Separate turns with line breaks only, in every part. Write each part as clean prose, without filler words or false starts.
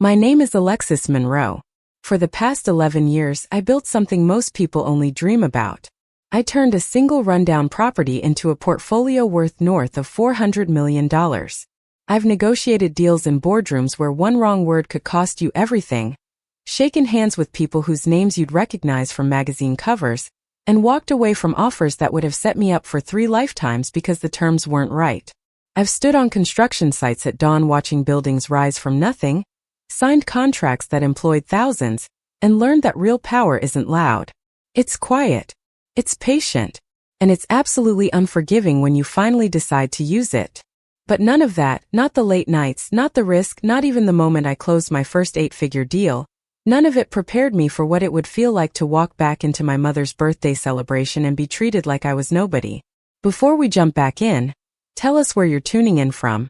My name is Alexis Monroe. For the past 11 years, I built something most people only dream about. I turned a single rundown property into a portfolio worth north of $400 million. I've negotiated deals in boardrooms where one wrong word could cost you everything, shaken hands with people whose names you'd recognize from magazine covers, and walked away from offers that would have set me up for 3 lifetimes because the terms weren't right. I've stood on construction sites at dawn watching buildings rise from nothing, signed contracts that employed thousands, and learned that real power isn't loud. It's quiet. It's patient. And it's absolutely unforgiving when you finally decide to use it. But none of that, not the late nights, not the risk, not even the moment I closed my first 8-figure deal, none of it prepared me for what it would feel like to walk back into my mother's birthday celebration and be treated like I was nobody. Before we jump back in, tell us where you're tuning in from.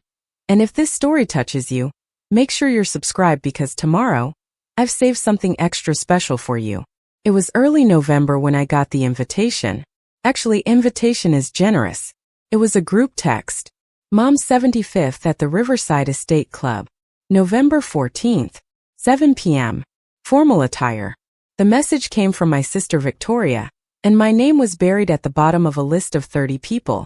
And if this story touches you, make sure you're subscribed because tomorrow, I've saved something extra special for you. It was early November when I got the invitation. Actually, invitation is generous. It was a group text. Mom's 75th at the Riverside Estate Club. November 14th, 7 p.m. Formal attire. The message came from my sister Victoria, and my name was buried at the bottom of a list of 30 people.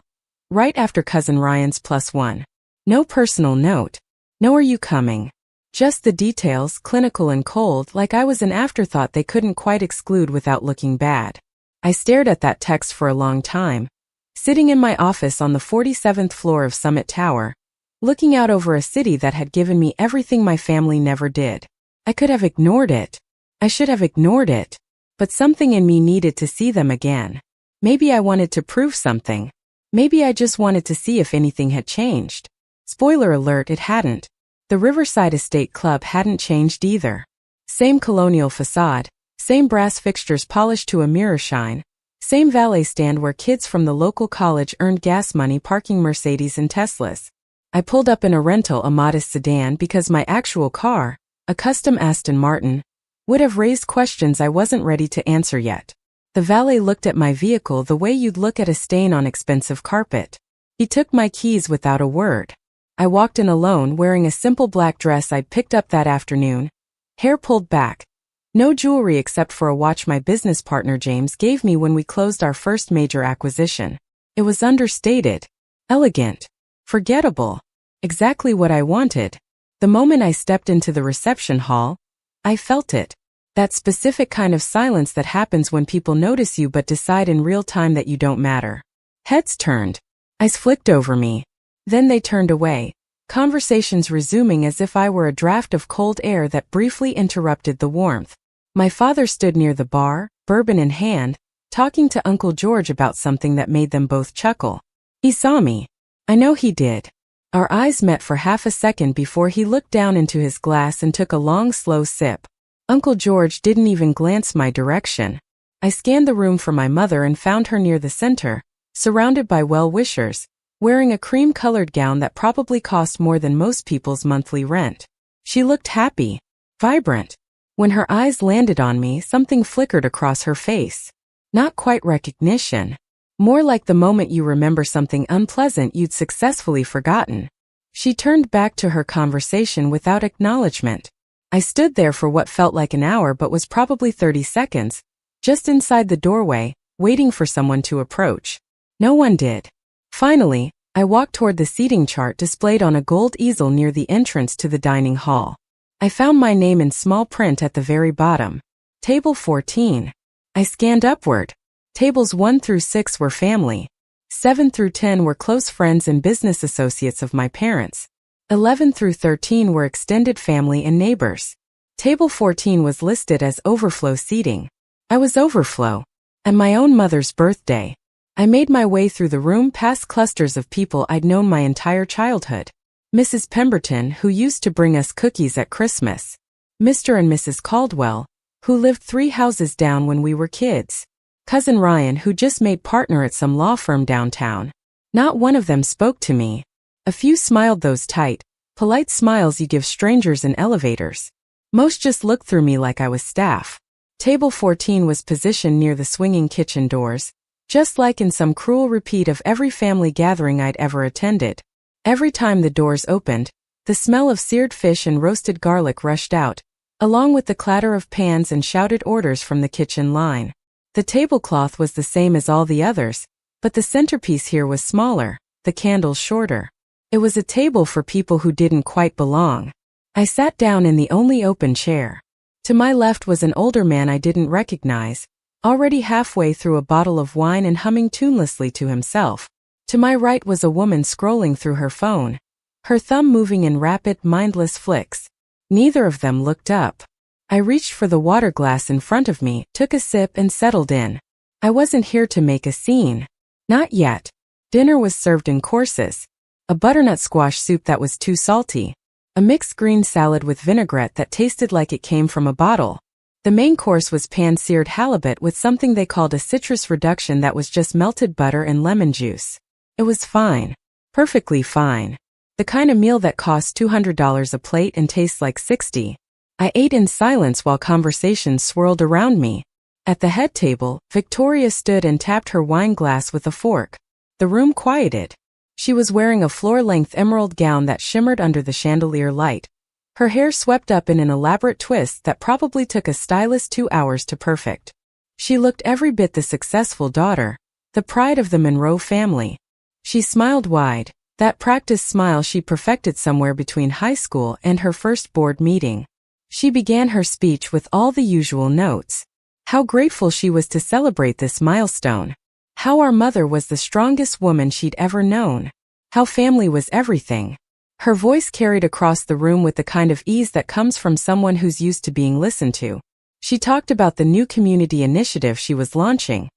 Right after cousin Ryan's +1. No personal note. No are you coming? Just the details, clinical and cold, like I was an afterthought they couldn't quite exclude without looking bad. I stared at that text for a long time, sitting in my office on the 47th floor of Summit Tower, looking out over a city that had given me everything my family never did. I could have ignored it. I should have ignored it. But something in me needed to see them again. Maybe I wanted to prove something. Maybe I just wanted to see if anything had changed. Spoiler alert, it hadn't. The Riverside Estate Club hadn't changed either. Same colonial facade, same brass fixtures polished to a mirror shine, same valet stand where kids from the local college earned gas money parking Mercedes and Teslas. I pulled up in a rental, a modest sedan, because my actual car, a custom Aston Martin, would have raised questions I wasn't ready to answer yet. The valet looked at my vehicle the way you'd look at a stain on expensive carpet. He took my keys without a word. I walked in alone wearing a simple black dress I'd picked up that afternoon, hair pulled back. No jewelry except for a watch my business partner James gave me when we closed our first major acquisition. It was understated, elegant, forgettable, exactly what I wanted. The moment I stepped into the reception hall, I felt it. That specific kind of silence that happens when people notice you but decide in real time that you don't matter. Heads turned. Eyes flicked over me. Then they turned away, conversations resuming as if I were a draft of cold air that briefly interrupted the warmth. My father stood near the bar, bourbon in hand, talking to Uncle George about something that made them both chuckle. He saw me. I know he did. Our eyes met for half a second before he looked down into his glass and took a long, slow sip. Uncle George didn't even glance my direction. I scanned the room for my mother and found her near the center, surrounded by well-wishers, wearing a cream-colored gown that probably cost more than most people's monthly rent. She looked happy, vibrant. When her eyes landed on me, something flickered across her face. Not quite recognition. More like the moment you remember something unpleasant you'd successfully forgotten. She turned back to her conversation without acknowledgement. I stood there for what felt like an hour but was probably 30 seconds, just inside the doorway, waiting for someone to approach. No one did. Finally, I walked toward the seating chart displayed on a gold easel near the entrance to the dining hall. I found my name in small print at the very bottom. Table 14. I scanned upward. Tables 1 through 6 were family. 7 through 10 were close friends and business associates of my parents. 11 through 13 were extended family and neighbors. Table 14 was listed as overflow seating. I was overflow. And my own mother's birthday. I made my way through the room past clusters of people I'd known my entire childhood. Mrs. Pemberton, who used to bring us cookies at Christmas. Mr. and Mrs. Caldwell, who lived 3 houses down when we were kids. Cousin Ryan, who just made partner at some law firm downtown. Not one of them spoke to me. A few smiled, those tight, polite smiles you give strangers in elevators. Most just looked through me like I was staff. Table 14 was positioned near the swinging kitchen doors, just like in some cruel repeat of every family gathering I'd ever attended. Every time the doors opened, The smell of seared fish and roasted garlic rushed out, along with the clatter of pans and shouted orders from the kitchen line. The tablecloth was the same as all the others, but the centerpiece here was smaller, the candles shorter. It was a table for people who didn't quite belong. I sat down in the only open chair. To my left was an older man I didn't recognize, already halfway through a bottle of wine and humming tunelessly to himself. To my right was a woman scrolling through her phone, her thumb moving in rapid, mindless flicks. Neither of them looked up. I reached for the water glass in front of me, took a sip and settled in. I wasn't here to make a scene. Not yet. Dinner was served in courses. A butternut squash soup that was too salty. A mixed green salad with vinaigrette that tasted like it came from a bottle. The main course was pan-seared halibut with something they called a citrus reduction that was just melted butter and lemon juice. It was fine. Perfectly fine. The kind of meal that costs $200 a plate and tastes like $60. I ate in silence while conversations swirled around me. At the head table, Victoria stood and tapped her wine glass with a fork. The room quieted. She was wearing a floor-length emerald gown that shimmered under the chandelier light. Her hair swept up in an elaborate twist that probably took a stylist 2 hours to perfect. She looked every bit the successful daughter, the pride of the Monroe family. She smiled wide, that practiced smile she perfected somewhere between high school and her first board meeting. She began her speech with all the usual notes. How grateful she was to celebrate this milestone. How our mother was the strongest woman she'd ever known. How family was everything. Her voice carried across the room with the kind of ease that comes from someone who's used to being listened to. She talked about the new community initiative she was launching,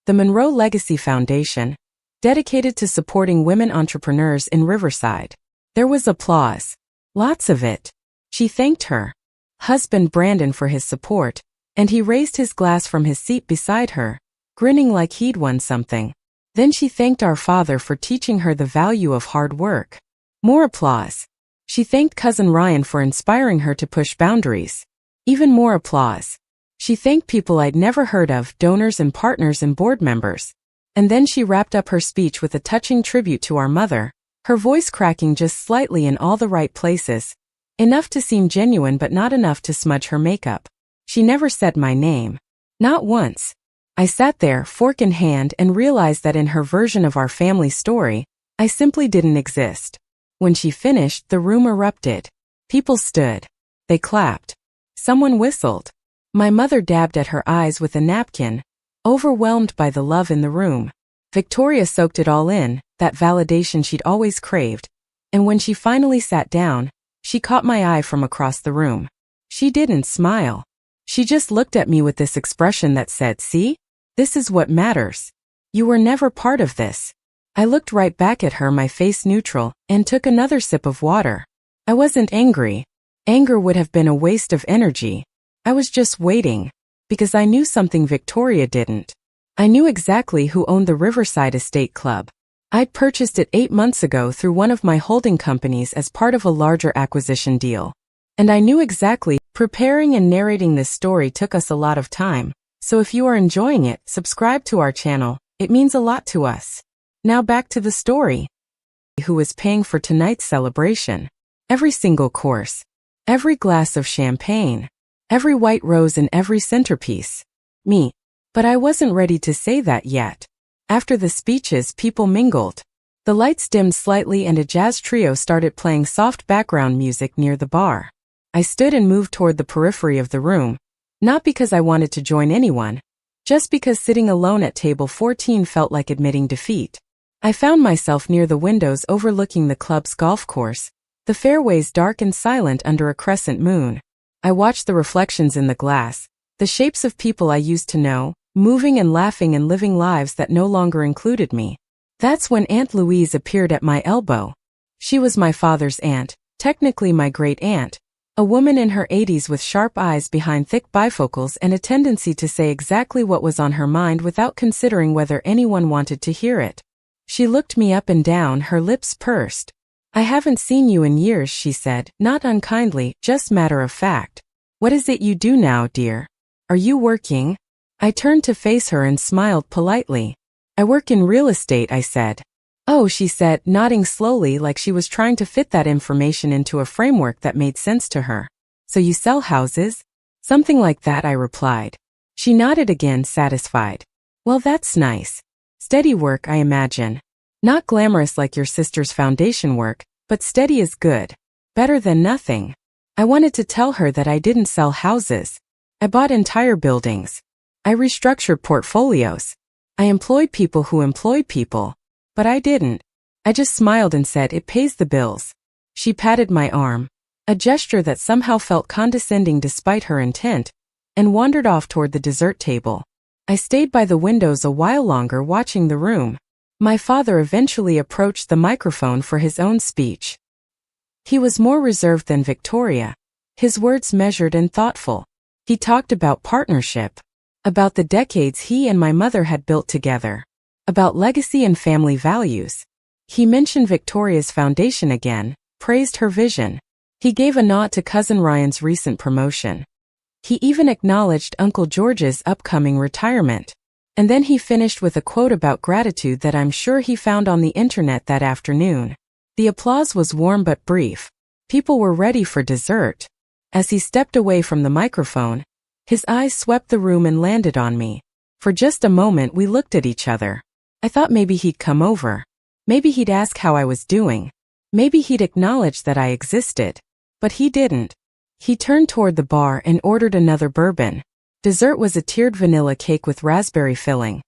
the Monroe Legacy Foundation, dedicated to supporting women entrepreneurs in Riverside. There was applause. Lots of it. She thanked her husband Brandon for his support, and he raised his glass from his seat beside her, grinning like he'd won something. Then she thanked our father for teaching her the value of hard work. More applause. She thanked cousin Ryan for inspiring her to push boundaries. Even more applause. She thanked people I'd never heard of, donors and partners and board members. And then she wrapped up her speech with a touching tribute to our mother, her voice cracking just slightly in all the right places, enough to seem genuine but not enough to smudge her makeup. She never said my name. Not once. I sat there, fork in hand, and realized that in her version of our family story, I simply didn't exist. When she finished, the room erupted. People stood. They clapped. Someone whistled. My mother dabbed at her eyes with a napkin, overwhelmed by the love in the room. Victoria soaked it all in, that validation she'd always craved, and when she finally sat down, she caught my eye from across the room. She didn't smile. She just looked at me with this expression that said, "See? This is what matters. You were never part of this." I looked right back at her, my face neutral, and took another sip of water. I wasn't angry. Anger would have been a waste of energy. I was just waiting. Because I knew something Victoria didn't. I knew exactly who owned the Riverside Estate Club. I'd purchased it 8 months ago through one of my holding companies as part of a larger acquisition deal. And I knew exactly. Preparing and narrating this story took us a lot of time. So if you are enjoying it, subscribe to our channel. It means a lot to us. Now back to the story. Who was paying for tonight's celebration? Every single course. Every glass of champagne. Every white rose in every centerpiece. Me. But I wasn't ready to say that yet. After the speeches, people mingled. The lights dimmed slightly and a jazz trio started playing soft background music near the bar. I stood and moved toward the periphery of the room. Not because I wanted to join anyone, just because sitting alone at table 14 felt like admitting defeat. I found myself near the windows overlooking the club's golf course, the fairways dark and silent under a crescent moon. I watched the reflections in the glass, the shapes of people I used to know, moving and laughing and living lives that no longer included me. That's when Aunt Louise appeared at my elbow. She was my father's aunt, technically my great-aunt. A woman in her 80s with sharp eyes behind thick bifocals and a tendency to say exactly what was on her mind without considering whether anyone wanted to hear it. She looked me up and down, her lips pursed. "I haven't seen you in years," she said, not unkindly, just matter of fact. "What is it you do now, dear? Are you working?" I turned to face her and smiled politely. "I work in real estate," I said. Oh, she said, nodding slowly like she was trying to fit that information into a framework that made sense to her. So you sell houses? Something like that, I replied. She nodded again, satisfied. Well, that's nice. Steady work, I imagine. Not glamorous like your sister's foundation work, but steady is good. Better than nothing. I wanted to tell her that I didn't sell houses. I bought entire buildings. I restructured portfolios. I employed people who employed people. But I didn't. I just smiled and said it pays the bills. She patted my arm, a gesture that somehow felt condescending despite her intent, and wandered off toward the dessert table. I stayed by the windows a while longer watching the room. My father eventually approached the microphone for his own speech. He was more reserved than Victoria, his words measured and thoughtful. He talked about partnership, about the decades he and my mother had built together, about legacy and family values. He mentioned Victoria's foundation again, praised her vision. He gave a nod to Cousin Ryan's recent promotion. He even acknowledged Uncle George's upcoming retirement. And then he finished with a quote about gratitude that I'm sure he found on the internet that afternoon. The applause was warm but brief. People were ready for dessert. As he stepped away from the microphone, his eyes swept the room and landed on me. For just a moment we looked at each other. I thought maybe he'd come over. Maybe he'd ask how I was doing. Maybe he'd acknowledge that I existed. But he didn't. He turned toward the bar and ordered another bourbon. Dessert was a tiered vanilla cake with raspberry filling.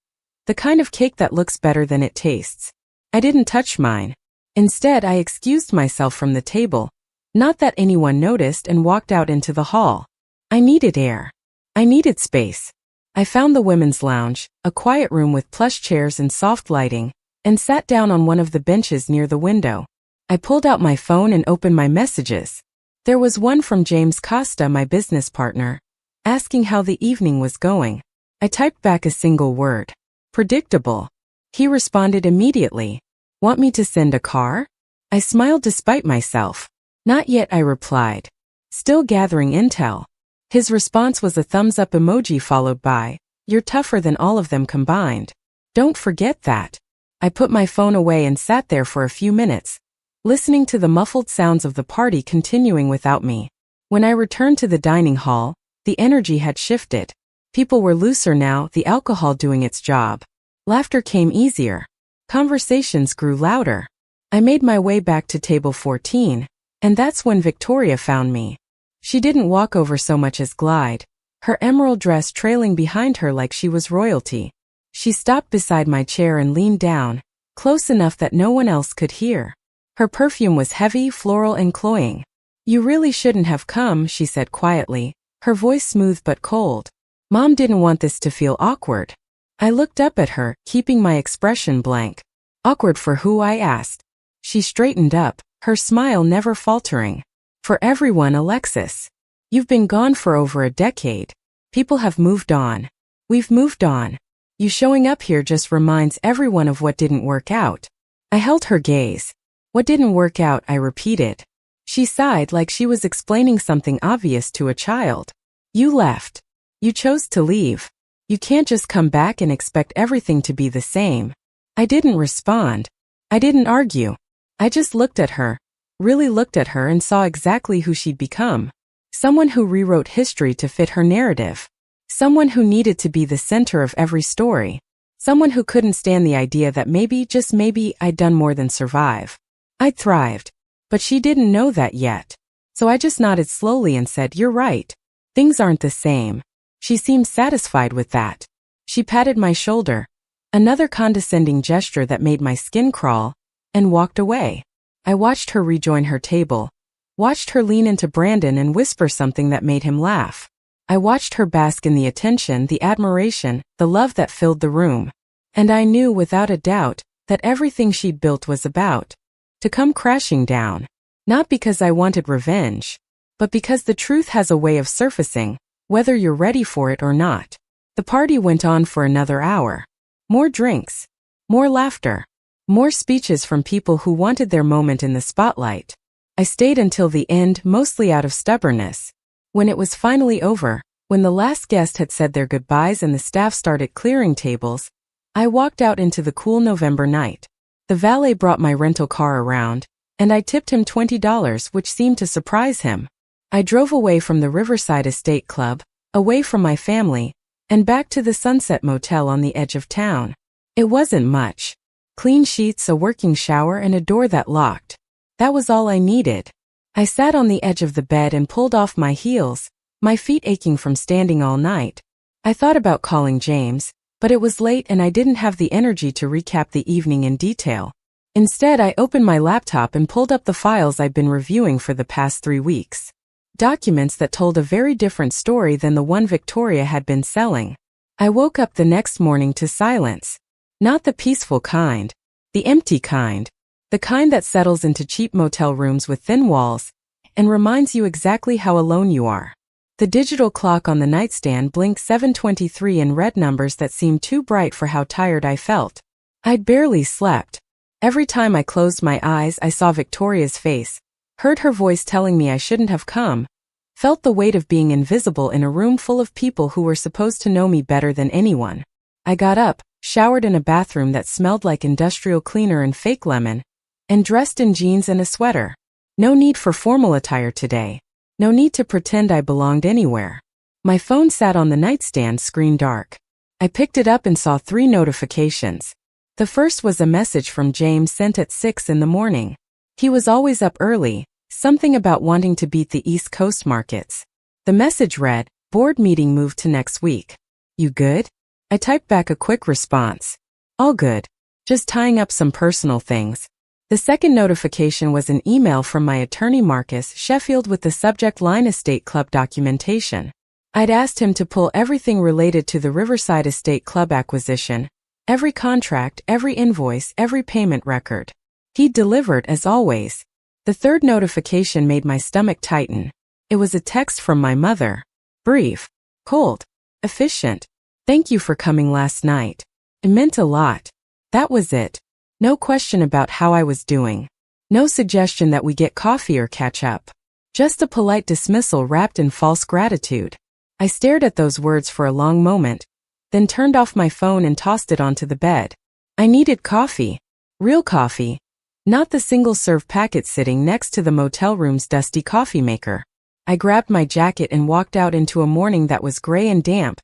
The kind of cake that looks better than it tastes. I didn't touch mine. Instead, I excused myself from the table. Not that anyone noticed, and walked out into the hall. I needed air. I needed space. I found the women's lounge, a quiet room with plush chairs and soft lighting, and sat down on one of the benches near the window. I pulled out my phone and opened my messages. There was one from James Costa, my business partner, asking how the evening was going. I typed back a single word. Predictable. He responded immediately. Want me to send a car? I smiled despite myself. Not yet, I replied. Still gathering intel. His response was a thumbs up emoji followed by, you're tougher than all of them combined. Don't forget that. I put my phone away and sat there for a few minutes, listening to the muffled sounds of the party continuing without me. When I returned to the dining hall, the energy had shifted. People were looser now, the alcohol doing its job. Laughter came easier. Conversations grew louder. I made my way back to table 14, and that's when Victoria found me. She didn't walk over so much as glide, her emerald dress trailing behind her like she was royalty. She stopped beside my chair and leaned down, close enough that no one else could hear. Her perfume was heavy, floral, and cloying. You really shouldn't have come, she said quietly, her voice smooth but cold. Mom didn't want this to feel awkward. I looked up at her, keeping my expression blank. Awkward for who? I asked. She straightened up, her smile never faltering. For everyone, Alexis. You've been gone for over a decade. People have moved on. We've moved on. You showing up here just reminds everyone of what didn't work out. I held her gaze. What didn't work out? I repeated. She sighed like she was explaining something obvious to a child. You left. You chose to leave. You can't just come back and expect everything to be the same. I didn't respond. I didn't argue. I just looked at her, really looked at her, and saw exactly who she'd become. Someone who rewrote history to fit her narrative. Someone who needed to be the center of every story. Someone who couldn't stand the idea that maybe, just maybe, I'd done more than survive. I'd thrived. But she didn't know that yet. So I just nodded slowly and said, you're right. Things aren't the same. She seemed satisfied with that. She patted my shoulder, another condescending gesture that made my skin crawl, and walked away. I watched her rejoin her table, watched her lean into Brandon and whisper something that made him laugh. I watched her bask in the attention, the admiration, the love that filled the room. And I knew without a doubt that everything she'd built was about to come crashing down. Not because I wanted revenge, but because the truth has a way of surfacing, whether you're ready for it or not. The party went on for another hour. More drinks, more laughter, more speeches from people who wanted their moment in the spotlight. I stayed until the end, mostly out of stubbornness. When it was finally over, when the last guest had said their goodbyes and the staff started clearing tables, I walked out into the cool November night. The valet brought my rental car around, and I tipped him $20, which seemed to surprise him. I drove away from the Riverside Estate Club, away from my family, and back to the Sunset Motel on the edge of town. It wasn't much. Clean sheets, a working shower, and a door that locked. That was all I needed. I sat on the edge of the bed and pulled off my heels, my feet aching from standing all night. I thought about calling James, but it was late and I didn't have the energy to recap the evening in detail. Instead, I opened my laptop and pulled up the files I'd been reviewing for the past 3 weeks. Documents that told a very different story than the one Victoria had been selling. I woke up the next morning to silence. Not the peaceful kind. The empty kind. The kind that settles into cheap motel rooms with thin walls and reminds you exactly how alone you are. The digital clock on the nightstand blinked 7:23 in red numbers that seemed too bright for how tired I felt. I'd barely slept. Every time I closed my eyes, I saw Victoria's face, heard her voice telling me I shouldn't have come, felt the weight of being invisible in a room full of people who were supposed to know me better than anyone. I got up, showered in a bathroom that smelled like industrial cleaner and fake lemon, and dressed in jeans and a sweater. No need for formal attire today. No need to pretend I belonged anywhere. My phone sat on the nightstand, screen dark. I picked it up and saw 3 notifications. The first was a message from James sent at 6 in the morning. He was always up early, something about wanting to beat the East Coast markets. The message read, "Board meeting moved to next week. You good?" I typed back a quick response. "All good. Just tying up some personal things." The second notification was an email from my attorney Marcus Sheffield with the subject line Estate Club documentation. I'd asked him to pull everything related to the Riverside Estate Club acquisition, every contract, every invoice, every payment record. He'd delivered as always. The third notification made my stomach tighten. It was a text from my mother. Brief, cold, efficient. "Thank you for coming last night. It meant a lot." That was it. No question about how I was doing. No suggestion that we get coffee or catch up. Just a polite dismissal wrapped in false gratitude. I stared at those words for a long moment, then turned off my phone and tossed it onto the bed. I needed coffee. Real coffee. Not the single-serve packet sitting next to the motel room's dusty coffee maker. I grabbed my jacket and walked out into a morning that was gray and damp.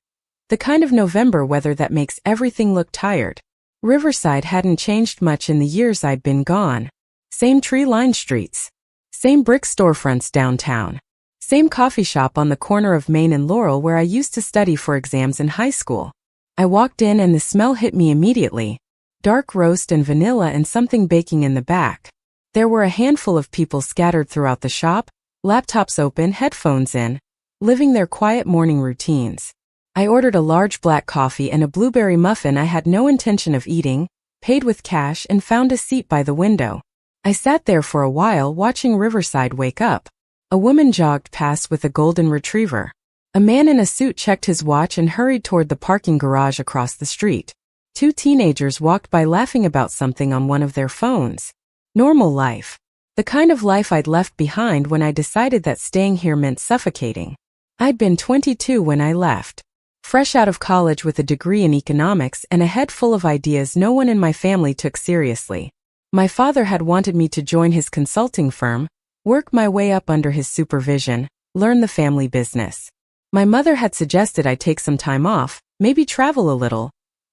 The kind of November weather that makes everything look tired. Riverside hadn't changed much in the years I'd been gone. Same tree-lined streets. Same brick storefronts downtown. Same coffee shop on the corner of Main and Laurel where I used to study for exams in high school. I walked in and the smell hit me immediately. Dark roast and vanilla and something baking in the back. There were a handful of people scattered throughout the shop, laptops open, headphones in, living their quiet morning routines. I ordered a large black coffee and a blueberry muffin I had no intention of eating, paid with cash, and found a seat by the window. I sat there for a while watching Riverside wake up. A woman jogged past with a golden retriever. A man in a suit checked his watch and hurried toward the parking garage across the street. 2 teenagers walked by laughing about something on one of their phones. Normal life. The kind of life I'd left behind when I decided that staying here meant suffocating. I'd been 22 when I left. Fresh out of college with a degree in economics and a head full of ideas no one in my family took seriously. My father had wanted me to join his consulting firm, work my way up under his supervision, learn the family business. My mother had suggested I take some time off, maybe travel a little,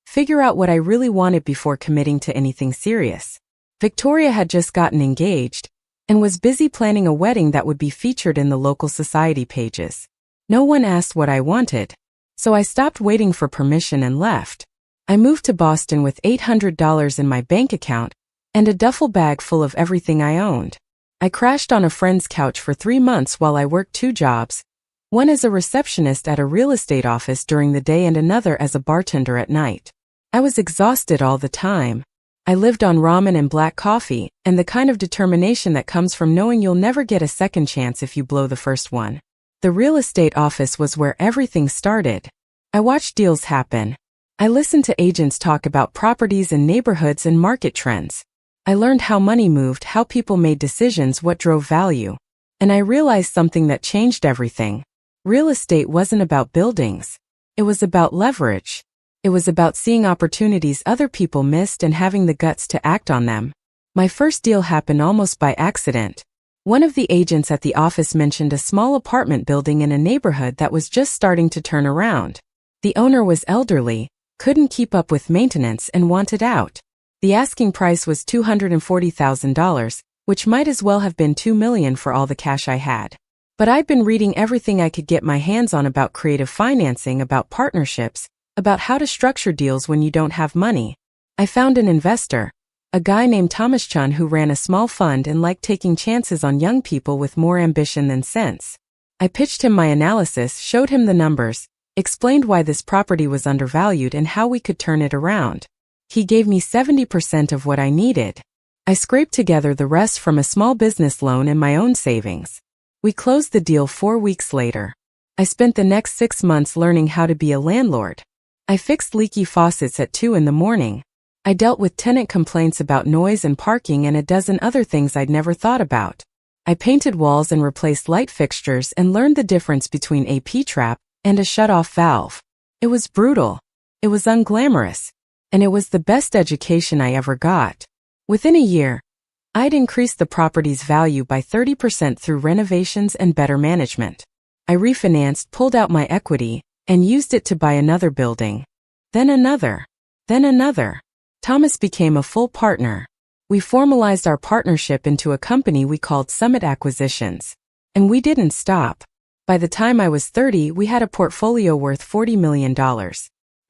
figure out what I really wanted before committing to anything serious. Victoria had just gotten engaged and was busy planning a wedding that would be featured in the local society pages. No one asked what I wanted. So I stopped waiting for permission and left. I moved to Boston with $800 in my bank account and a duffel bag full of everything I owned. I crashed on a friend's couch for 3 months while I worked 2 jobs, one as a receptionist at a real estate office during the day and another as a bartender at night. I was exhausted all the time. I lived on ramen and black coffee, and the kind of determination that comes from knowing you'll never get a second chance if you blow the first one. The real estate office was where everything started. I watched deals happen. I listened to agents talk about properties and neighborhoods and market trends. I learned how money moved, how people made decisions, what drove value. And I realized something that changed everything. Real estate wasn't about buildings. It was about leverage. It was about seeing opportunities other people missed and having the guts to act on them. My first deal happened almost by accident. One of the agents at the office mentioned a small apartment building in a neighborhood that was just starting to turn around. The owner was elderly, couldn't keep up with maintenance and wanted out. The asking price was $240,000, which might as well have been $2 million for all the cash I had. But I'd been reading everything I could get my hands on about creative financing, about partnerships, about how to structure deals when you don't have money. I found an investor, a guy named Thomas Chun who ran a small fund and liked taking chances on young people with more ambition than sense. I pitched him my analysis, showed him the numbers, explained why this property was undervalued and how we could turn it around. He gave me 70% of what I needed. I scraped together the rest from a small business loan and my own savings. We closed the deal 4 weeks later. I spent the next 6 months learning how to be a landlord. I fixed leaky faucets at 2 in the morning. I dealt with tenant complaints about noise and parking and a dozen other things I'd never thought about. I painted walls and replaced light fixtures and learned the difference between a P-trap and a shut-off valve. It was brutal. It was unglamorous. And it was the best education I ever got. Within a year, I'd increased the property's value by 30% through renovations and better management. I refinanced, pulled out my equity, and used it to buy another building. Then another. Then another. Thomas became a full partner. We formalized our partnership into a company we called Summit Acquisitions. And we didn't stop. By the time I was 30, we had a portfolio worth $40 million.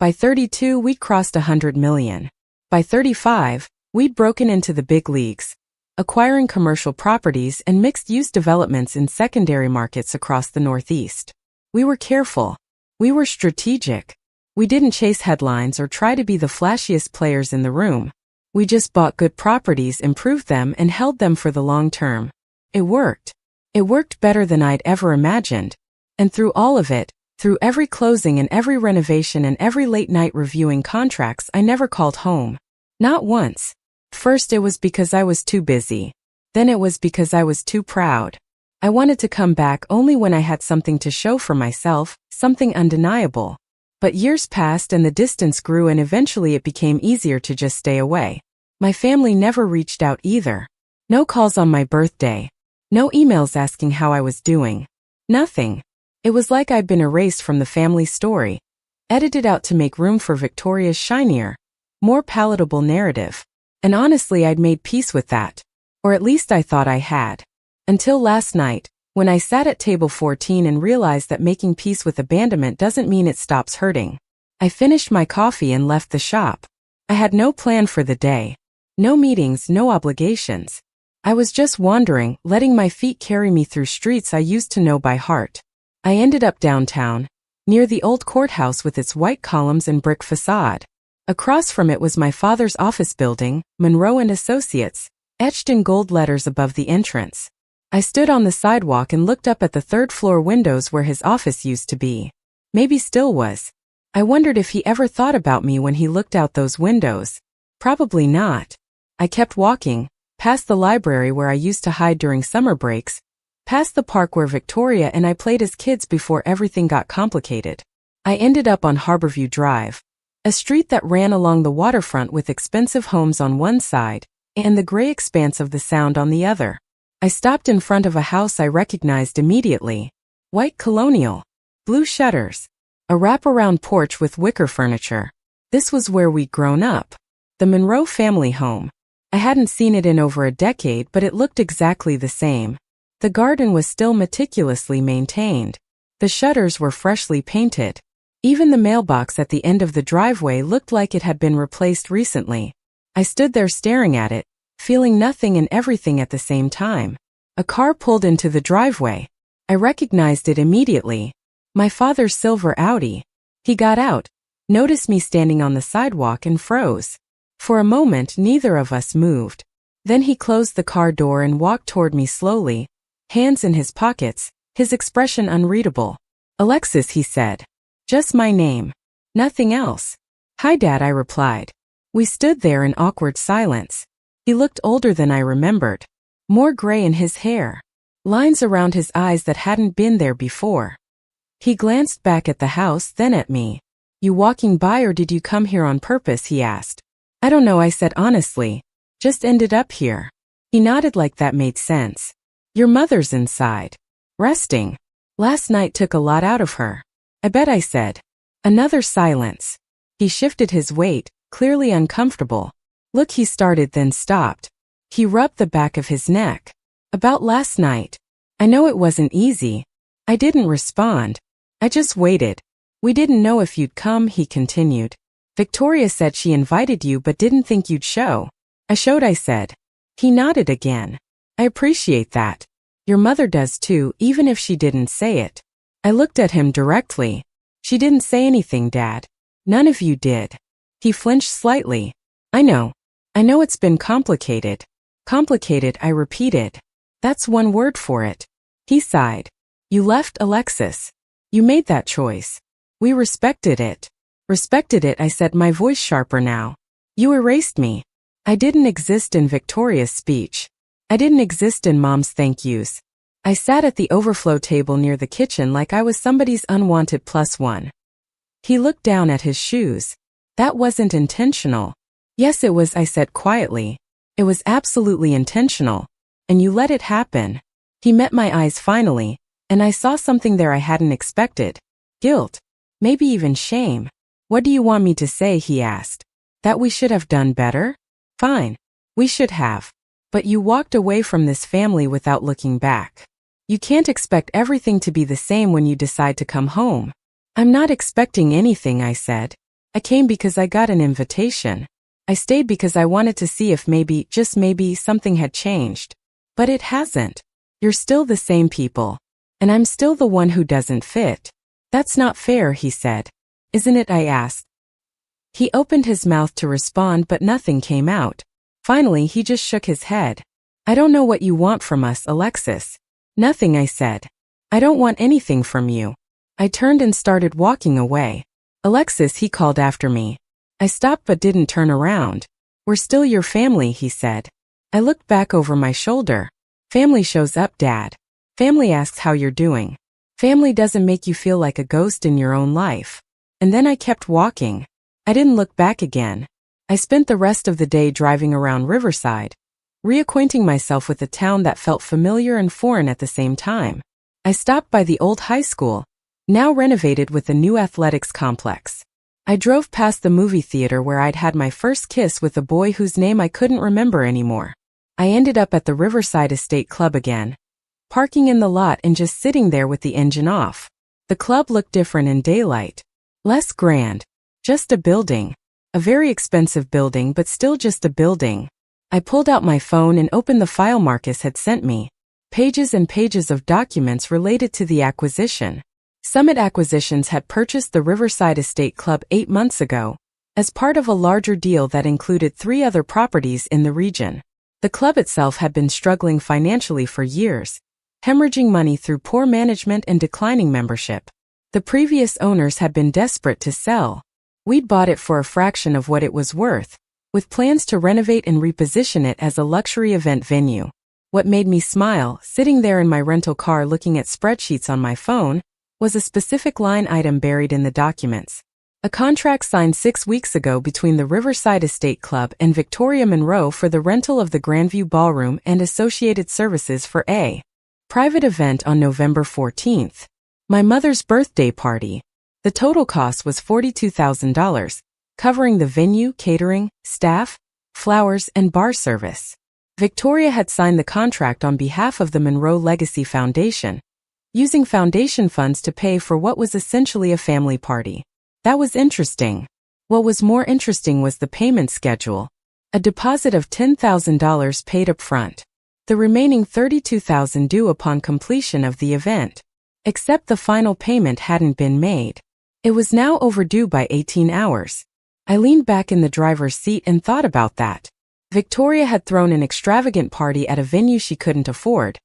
By 32, we'd crossed $100 million. By 35, we'd broken into the big leagues, acquiring commercial properties and mixed-use developments in secondary markets across the Northeast. We were careful. We were strategic. We didn't chase headlines or try to be the flashiest players in the room. We just bought good properties, improved them, and held them for the long term. It worked. It worked better than I'd ever imagined. And through all of it, through every closing and every renovation and every late night reviewing contracts, I never called home. Not once. First it was because I was too busy. Then it was because I was too proud. I wanted to come back only when I had something to show for myself, something undeniable. But years passed and the distance grew and eventually it became easier to just stay away. My family never reached out either. No calls on my birthday. No emails asking how I was doing. Nothing. It was like I'd been erased from the family story, edited out to make room for Victoria's shinier, more palatable narrative. And honestly, I'd made peace with that. Or at least I thought I had. Until last night, when I sat at table 14 and realized that making peace with abandonment doesn't mean it stops hurting. I finished my coffee and left the shop. I had no plan for the day. No meetings, no obligations. I was just wandering, letting my feet carry me through streets I used to know by heart. I ended up downtown, near the old courthouse with its white columns and brick facade. Across from it was my father's office building, Monroe and Associates, etched in gold letters above the entrance. I stood on the sidewalk and looked up at the third-floor windows where his office used to be. Maybe still was. I wondered if he ever thought about me when he looked out those windows. Probably not. I kept walking, past the library where I used to hide during summer breaks, past the park where Victoria and I played as kids before everything got complicated. I ended up on Harborview Drive, a street that ran along the waterfront with expensive homes on one side and the gray expanse of the Sound on the other. I stopped in front of a house I recognized immediately. White colonial, blue shutters, a wraparound porch with wicker furniture. This was where we'd grown up. The Monroe family home. I hadn't seen it in over a decade, but it looked exactly the same. The garden was still meticulously maintained. The shutters were freshly painted. Even the mailbox at the end of the driveway looked like it had been replaced recently. I stood there staring at it, feeling nothing and everything at the same time. A car pulled into the driveway. I recognized it immediately. My father's silver Audi. He got out, noticed me standing on the sidewalk and froze. For a moment, neither of us moved. Then he closed the car door and walked toward me slowly, hands in his pockets, his expression unreadable. "Alexis," he said. "Just my name. Nothing else." "Hi, Dad," I replied. We stood there in awkward silence. He looked older than I remembered. More gray in his hair. Lines around his eyes that hadn't been there before. He glanced back at the house, then at me. You walking by or did you come here on purpose, he asked. I don't know, I said honestly. Just ended up here. He nodded like that made sense. Your mother's inside. Resting. Last night took a lot out of her. I bet, I said. Another silence. He shifted his weight, clearly uncomfortable. Look, he started then stopped. He rubbed the back of his neck. About last night. I know it wasn't easy. I didn't respond. I just waited. We didn't know if you'd come, he continued. Victoria said she invited you but didn't think you'd show. I showed, I said. He nodded again. I appreciate that. Your mother does too, even if she didn't say it. I looked at him directly. She didn't say anything, Dad. None of you did. He flinched slightly. I know. I know it's been complicated. Complicated, I repeated. That's one word for it. He sighed. You left, Alexis. You made that choice. We respected it. Respected it, I said, my voice sharper now. You erased me. I didn't exist in Victoria's speech. I didn't exist in Mom's thank yous. I sat at the overflow table near the kitchen like I was somebody's unwanted +1. He looked down at his shoes. That wasn't intentional. Yes, it was, I said quietly. It was absolutely intentional. And you let it happen. He met my eyes finally, and I saw something there I hadn't expected. Guilt. Maybe even shame. What do you want me to say, he asked. That we should have done better? Fine. We should have. But you walked away from this family without looking back. You can't expect everything to be the same when you decide to come home. I'm not expecting anything, I said. I came because I got an invitation. I stayed because I wanted to see if maybe, just maybe, something had changed. But it hasn't. You're still the same people. And I'm still the one who doesn't fit. That's not fair, he said. Isn't it, I asked. He opened his mouth to respond but nothing came out. Finally, he just shook his head. I don't know what you want from us, Alexis. Nothing, I said. I don't want anything from you. I turned and started walking away. Alexis, he called after me. I stopped but didn't turn around. We're still your family, he said. I looked back over my shoulder. Family shows up, Dad. Family asks how you're doing. Family doesn't make you feel like a ghost in your own life. And then I kept walking. I didn't look back again. I spent the rest of the day driving around Riverside, reacquainting myself with a town that felt familiar and foreign at the same time. I stopped by the old high school, now renovated with a new athletics complex. I drove past the movie theater where I'd had my first kiss with a boy whose name I couldn't remember anymore. I ended up at the Riverside Estate Club again, parking in the lot and just sitting there with the engine off. The club looked different in daylight. Less grand. Just a building. A very expensive building, but still just a building. I pulled out my phone and opened the file Marcus had sent me. Pages and pages of documents related to the acquisition. Summit Acquisitions had purchased the Riverside Estate Club 8 months ago, as part of a larger deal that included 3 other properties in the region. The club itself had been struggling financially for years, hemorrhaging money through poor management and declining membership. The previous owners had been desperate to sell. We'd bought it for a fraction of what it was worth, with plans to renovate and reposition it as a luxury event venue. What made me smile, sitting there in my rental car looking at spreadsheets on my phone, was a specific line item buried in the documents. A contract signed 6 weeks ago between the Riverside Estate Club and Victoria Monroe for the rental of the Grandview Ballroom and associated services for a private event on November 14th. My mother's birthday party. The total cost was $42,000, covering the venue, catering, staff, flowers, and bar service. Victoria had signed the contract on behalf of the Monroe Legacy Foundation, using foundation funds to pay for what was essentially a family party. That was interesting. What was more interesting was the payment schedule. A deposit of $10,000 paid up front. The remaining $32,000 due upon completion of the event. Except the final payment hadn't been made. It was now overdue by 18 hours. I leaned back in the driver's seat and thought about that. Victoria had thrown an extravagant party at a venue she couldn't afford,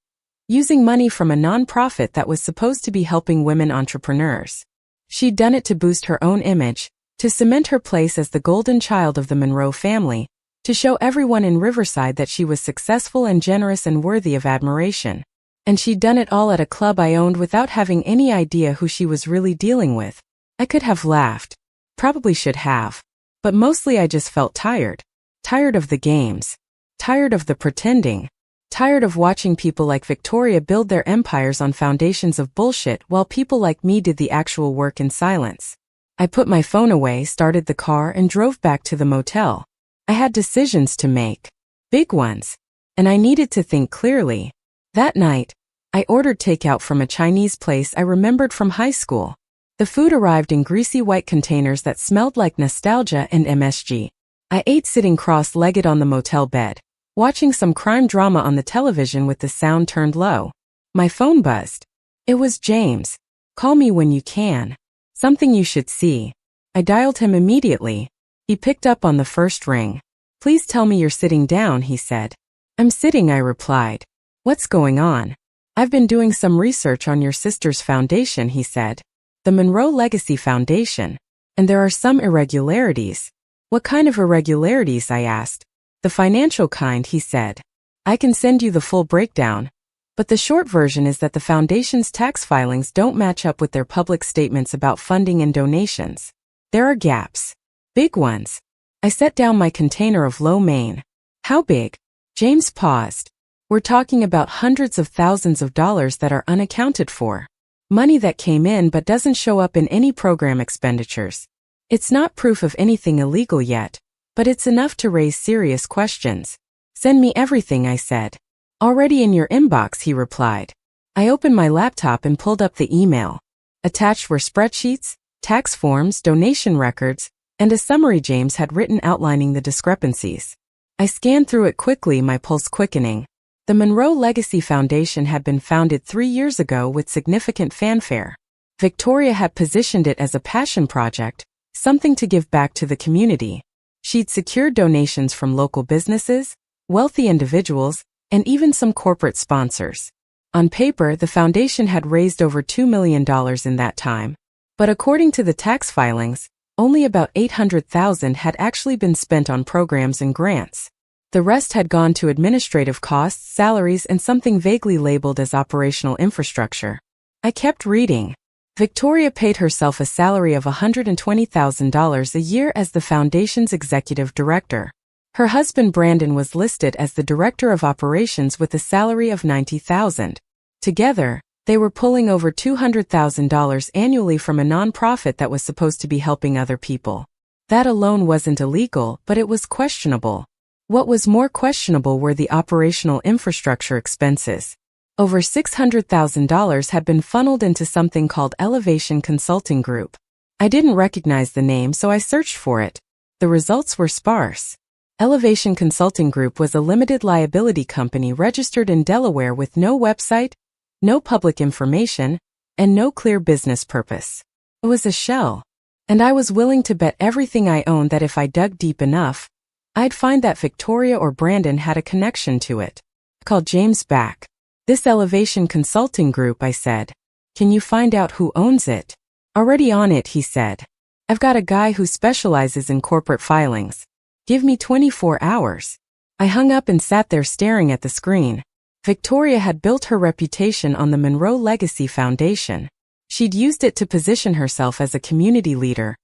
using money from a nonprofit that was supposed to be helping women entrepreneurs. She'd done it to boost her own image, to cement her place as the golden child of the Monroe family, to show everyone in Riverside that she was successful and generous and worthy of admiration. And she'd done it all at a club I owned without having any idea who she was really dealing with. I could have laughed. Probably should have. But mostly I just felt tired. Tired of the games. Tired of the pretending. Tired of watching people like Victoria build their empires on foundations of bullshit while people like me did the actual work in silence. I put my phone away, started the car, and drove back to the motel. I had decisions to make. Big ones. And I needed to think clearly. That night, I ordered takeout from a Chinese place I remembered from high school. The food arrived in greasy white containers that smelled like nostalgia and MSG. I ate sitting cross-legged on the motel bed, watching some crime drama on the television with the sound turned low. My phone buzzed. It was James. Call me when you can. Something you should see. I dialed him immediately. He picked up on the first ring. Please tell me you're sitting down, he said. I'm sitting, I replied. What's going on? I've been doing some research on your sister's foundation, he said. The Monroe Legacy Foundation. And there are some irregularities. What kind of irregularities, I asked. The financial kind, he said. I can send you the full breakdown. But the short version is that the foundation's tax filings don't match up with their public statements about funding and donations. There are gaps. Big ones. I set down my container of lo mein. How big? James paused. We're talking about hundreds of thousands of dollars that are unaccounted for. Money that came in but doesn't show up in any program expenditures. It's not proof of anything illegal yet, but it's enough to raise serious questions. Send me everything, I said. Already in your inbox, he replied. I opened my laptop and pulled up the email. Attached were spreadsheets, tax forms, donation records, and a summary James had written outlining the discrepancies. I scanned through it quickly, my pulse quickening. The Monroe Legacy Foundation had been founded 3 years ago with significant fanfare. Victoria had positioned it as a passion project, something to give back to the community. She'd secured donations from local businesses, wealthy individuals, and even some corporate sponsors. On paper, the foundation had raised over $2 million in that time. But according to the tax filings, only about $800,000 had actually been spent on programs and grants. The rest had gone to administrative costs, salaries, and something vaguely labeled as operational infrastructure. I kept reading. Victoria paid herself a salary of $120,000 a year as the foundation's executive director. Her husband Brandon was listed as the director of operations with a salary of $90,000. Together, they were pulling over $200,000 annually from a nonprofit that was supposed to be helping other people. That alone wasn't illegal, but it was questionable. What was more questionable were the operational infrastructure expenses. Over $600,000 had been funneled into something called Elevation Consulting Group. I didn't recognize the name, so I searched for it. The results were sparse. Elevation Consulting Group was a limited liability company registered in Delaware with no website, no public information, and no clear business purpose. It was a shell. And I was willing to bet everything I owned that if I dug deep enough, I'd find that Victoria or Brandon had a connection to it. I called James back. This Elevation Consulting Group, I said. Can you find out who owns it? Already on it, he said. I've got a guy who specializes in corporate filings. Give me 24 hours. I hung up and sat there staring at the screen. Victoria had built her reputation on the Monroe Legacy Foundation. She'd used it to position herself as a community leader,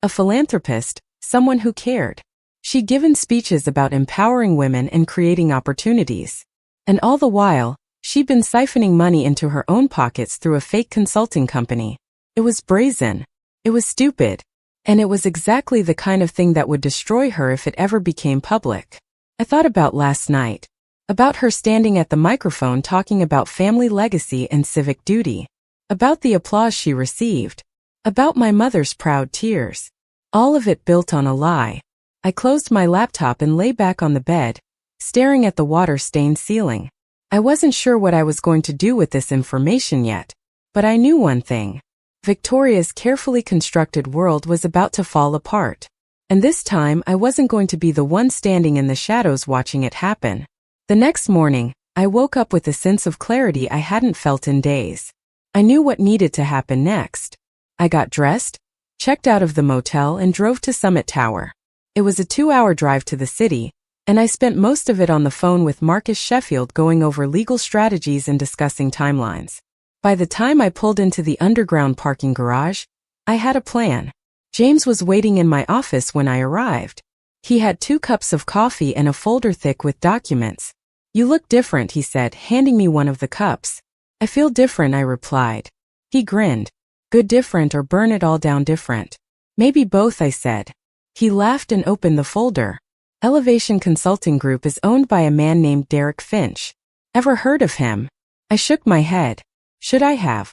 a philanthropist, someone who cared. She'd given speeches about empowering women and creating opportunities. And all the while, she'd been siphoning money into her own pockets through a fake consulting company. It was brazen. It was stupid. And it was exactly the kind of thing that would destroy her if it ever became public. I thought about last night. About her standing at the microphone talking about family legacy and civic duty. About the applause she received. About my mother's proud tears. All of it built on a lie. I closed my laptop and lay back on the bed, staring at the water-stained ceiling. I wasn't sure what I was going to do with this information yet, but I knew one thing. Victoria's carefully constructed world was about to fall apart. And this time, I wasn't going to be the one standing in the shadows watching it happen. The next morning, I woke up with a sense of clarity I hadn't felt in days. I knew what needed to happen next. I got dressed, checked out of the motel, and drove to Summit Tower. It was a 2-hour drive to the city, and I spent most of it on the phone with Marcus Sheffield going over legal strategies and discussing timelines. By the time I pulled into the underground parking garage, I had a plan. James was waiting in my office when I arrived. He had 2 cups of coffee and a folder thick with documents. "You look different," he said, handing me one of the cups. "I feel different," I replied. He grinned. "Good different or burn it all down different?" "Maybe both," I said. He laughed and opened the folder. Elevation Consulting Group is owned by a man named Derek Finch. Ever heard of him? I shook my head. Should I have?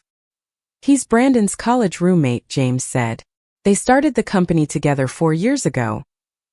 He's Brandon's college roommate, James said. They started the company together 4 years ago,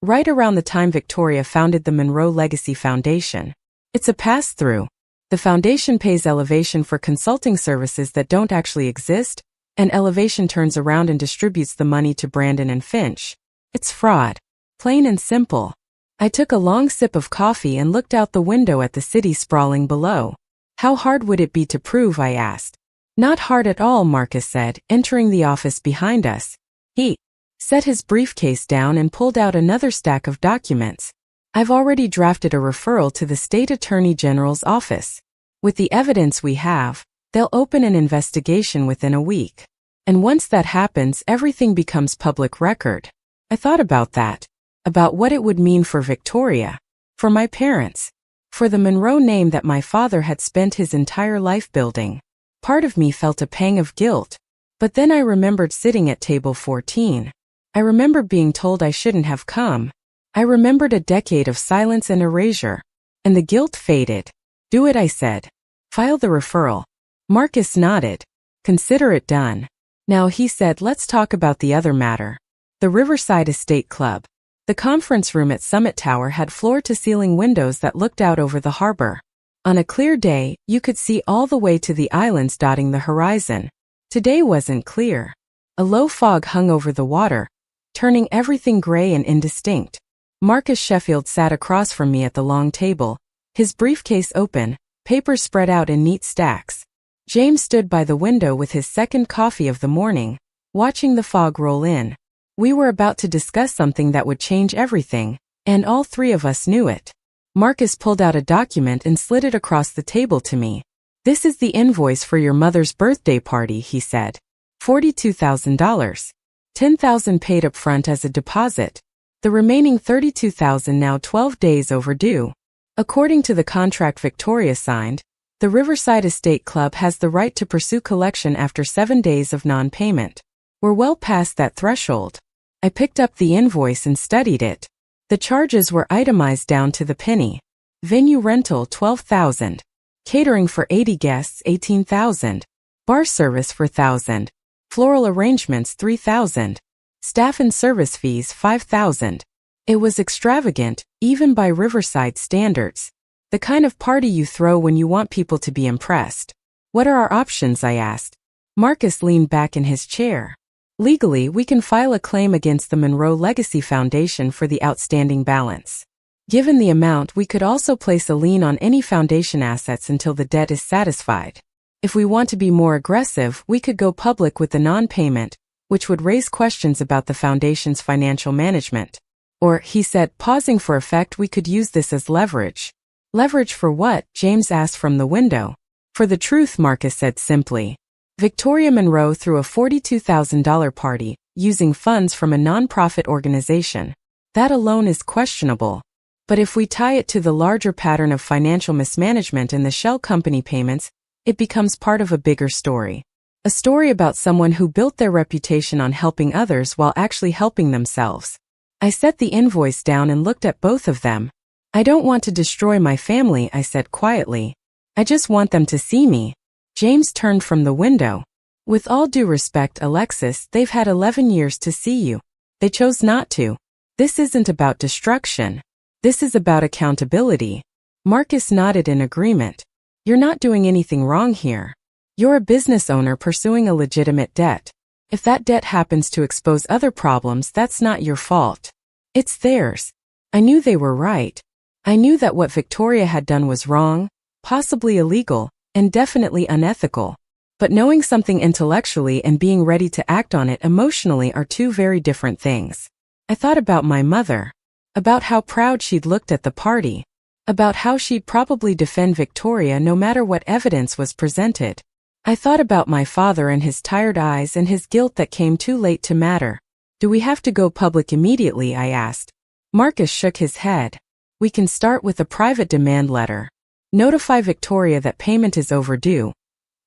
right around the time Victoria founded the Monroe Legacy Foundation. It's a pass-through. The foundation pays Elevation for consulting services that don't actually exist, and Elevation turns around and distributes the money to Brandon and Finch. It's fraud. Plain and simple. I took a long sip of coffee and looked out the window at the city sprawling below. How hard would it be to prove, I asked. Not hard at all, Marcus said, entering the office behind us. He set his briefcase down and pulled out another stack of documents. I've already drafted a referral to the State Attorney General's office. With the evidence we have, they'll open an investigation within a week. And once that happens, everything becomes public record. I thought about that. About what it would mean for Victoria, for my parents, for the Monroe name that my father had spent his entire life building. Part of me felt a pang of guilt. But then I remembered sitting at table 14. I remembered being told I shouldn't have come. I remembered a decade of silence and erasure. And the guilt faded. Do it, I said. File the referral. Marcus nodded. Consider it done. Now, he said, let's talk about the other matter. The Riverside Estate Club. The conference room at Summit Tower had floor-to-ceiling windows that looked out over the harbor. On a clear day, you could see all the way to the islands dotting the horizon. Today wasn't clear. A low fog hung over the water, turning everything gray and indistinct. Marcus Sheffield sat across from me at the long table, his briefcase open, papers spread out in neat stacks. James stood by the window with his second coffee of the morning, watching the fog roll in. We were about to discuss something that would change everything, and all 3 of us knew it. Marcus pulled out a document and slid it across the table to me. This is the invoice for your mother's birthday party, he said. $42,000. $10,000 paid up front as a deposit. The remaining $32,000 now 12 days overdue. According to the contract Victoria signed, the Riverside Estate Club has the right to pursue collection after 7 days of non-payment. We're well past that threshold. I picked up the invoice and studied it. The charges were itemized down to the penny. Venue rental $12,000. Catering for 80 guests $18,000. Bar service for $1,000. Floral arrangements $3,000. Staff and service fees $5,000. It was extravagant, even by Riverside standards. The kind of party you throw when you want people to be impressed. What are our options, I asked. Marcus leaned back in his chair. Legally, we can file a claim against the Monroe Legacy Foundation for the outstanding balance. Given the amount, we could also place a lien on any foundation assets until the debt is satisfied. If we want to be more aggressive, we could go public with the non-payment, which would raise questions about the foundation's financial management. Or, he said, pausing for effect, we could use this as leverage. Leverage for what? James asked from the window. For the truth, Marcus said simply. Victoria Monroe threw a $42,000 party, using funds from a nonprofit organization. That alone is questionable. But if we tie it to the larger pattern of financial mismanagement and the shell company payments, it becomes part of a bigger story. A story about someone who built their reputation on helping others while actually helping themselves. I set the invoice down and looked at both of them. I don't want to destroy my family, I said quietly. I just want them to see me. James turned from the window. With all due respect, Alexis, they've had 11 years to see you. They chose not to. This isn't about destruction. This is about accountability. Marcus nodded in agreement. You're not doing anything wrong here. You're a business owner pursuing a legitimate debt. If that debt happens to expose other problems, that's not your fault. It's theirs. I knew they were right. I knew that what Victoria had done was wrong, possibly illegal, and definitely unethical. But knowing something intellectually and being ready to act on it emotionally are 2 very different things. I thought about my mother. About how proud she'd looked at the party. About how she'd probably defend Victoria no matter what evidence was presented. I thought about my father and his tired eyes and his guilt that came too late to matter. Do we have to go public immediately? I asked. Marcus shook his head. We can start with a private demand letter. Notify Victoria that payment is overdue,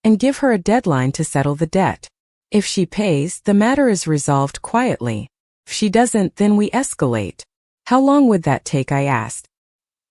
and give her a deadline to settle the debt. If she pays, the matter is resolved quietly. If she doesn't, then we escalate. How long would that take? I asked.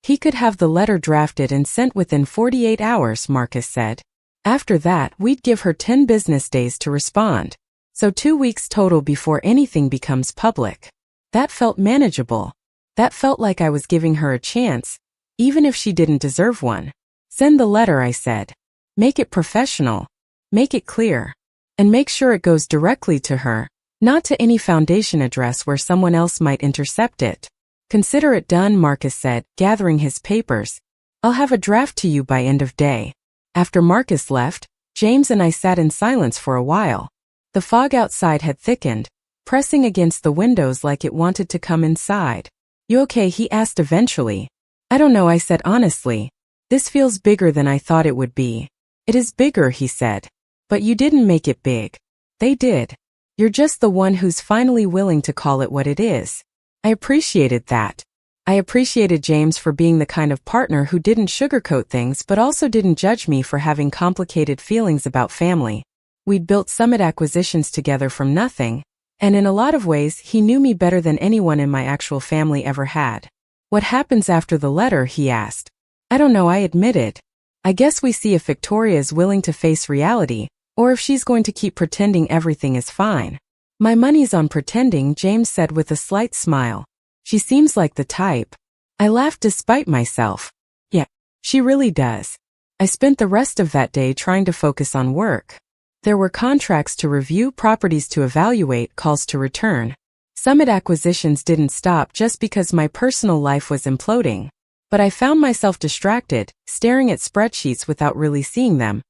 He could have the letter drafted and sent within 48 hours, Marcus said. After that, we'd give her 10 business days to respond. So 2 weeks total before anything becomes public. That felt manageable. That felt like I was giving her a chance, even if she didn't deserve one. Send the letter, I said. Make it professional. Make it clear. And make sure it goes directly to her, not to any foundation address where someone else might intercept it. Consider it done, Marcus said, gathering his papers. I'll have a draft to you by end of day. After Marcus left, James and I sat in silence for a while. The fog outside had thickened, pressing against the windows like it wanted to come inside. You okay? He asked eventually. I don't know, I said honestly. This feels bigger than I thought it would be. It is bigger, he said. But you didn't make it big. They did. You're just the one who's finally willing to call it what it is. I appreciated that. I appreciated James for being the kind of partner who didn't sugarcoat things but also didn't judge me for having complicated feelings about family. We'd built Summit Acquisitions together from nothing, and in a lot of ways he knew me better than anyone in my actual family ever had. What happens after the letter? He asked. I don't know, I admitted. I guess we see if Victoria is willing to face reality, or if she's going to keep pretending everything is fine. My money's on pretending, James said with a slight smile. She seems like the type. I laughed despite myself. Yeah, she really does. I spent the rest of that day trying to focus on work. There were contracts to review, properties to evaluate, calls to return. Summit Acquisitions didn't stop just because my personal life was imploding. But I found myself distracted, staring at spreadsheets without really seeing them,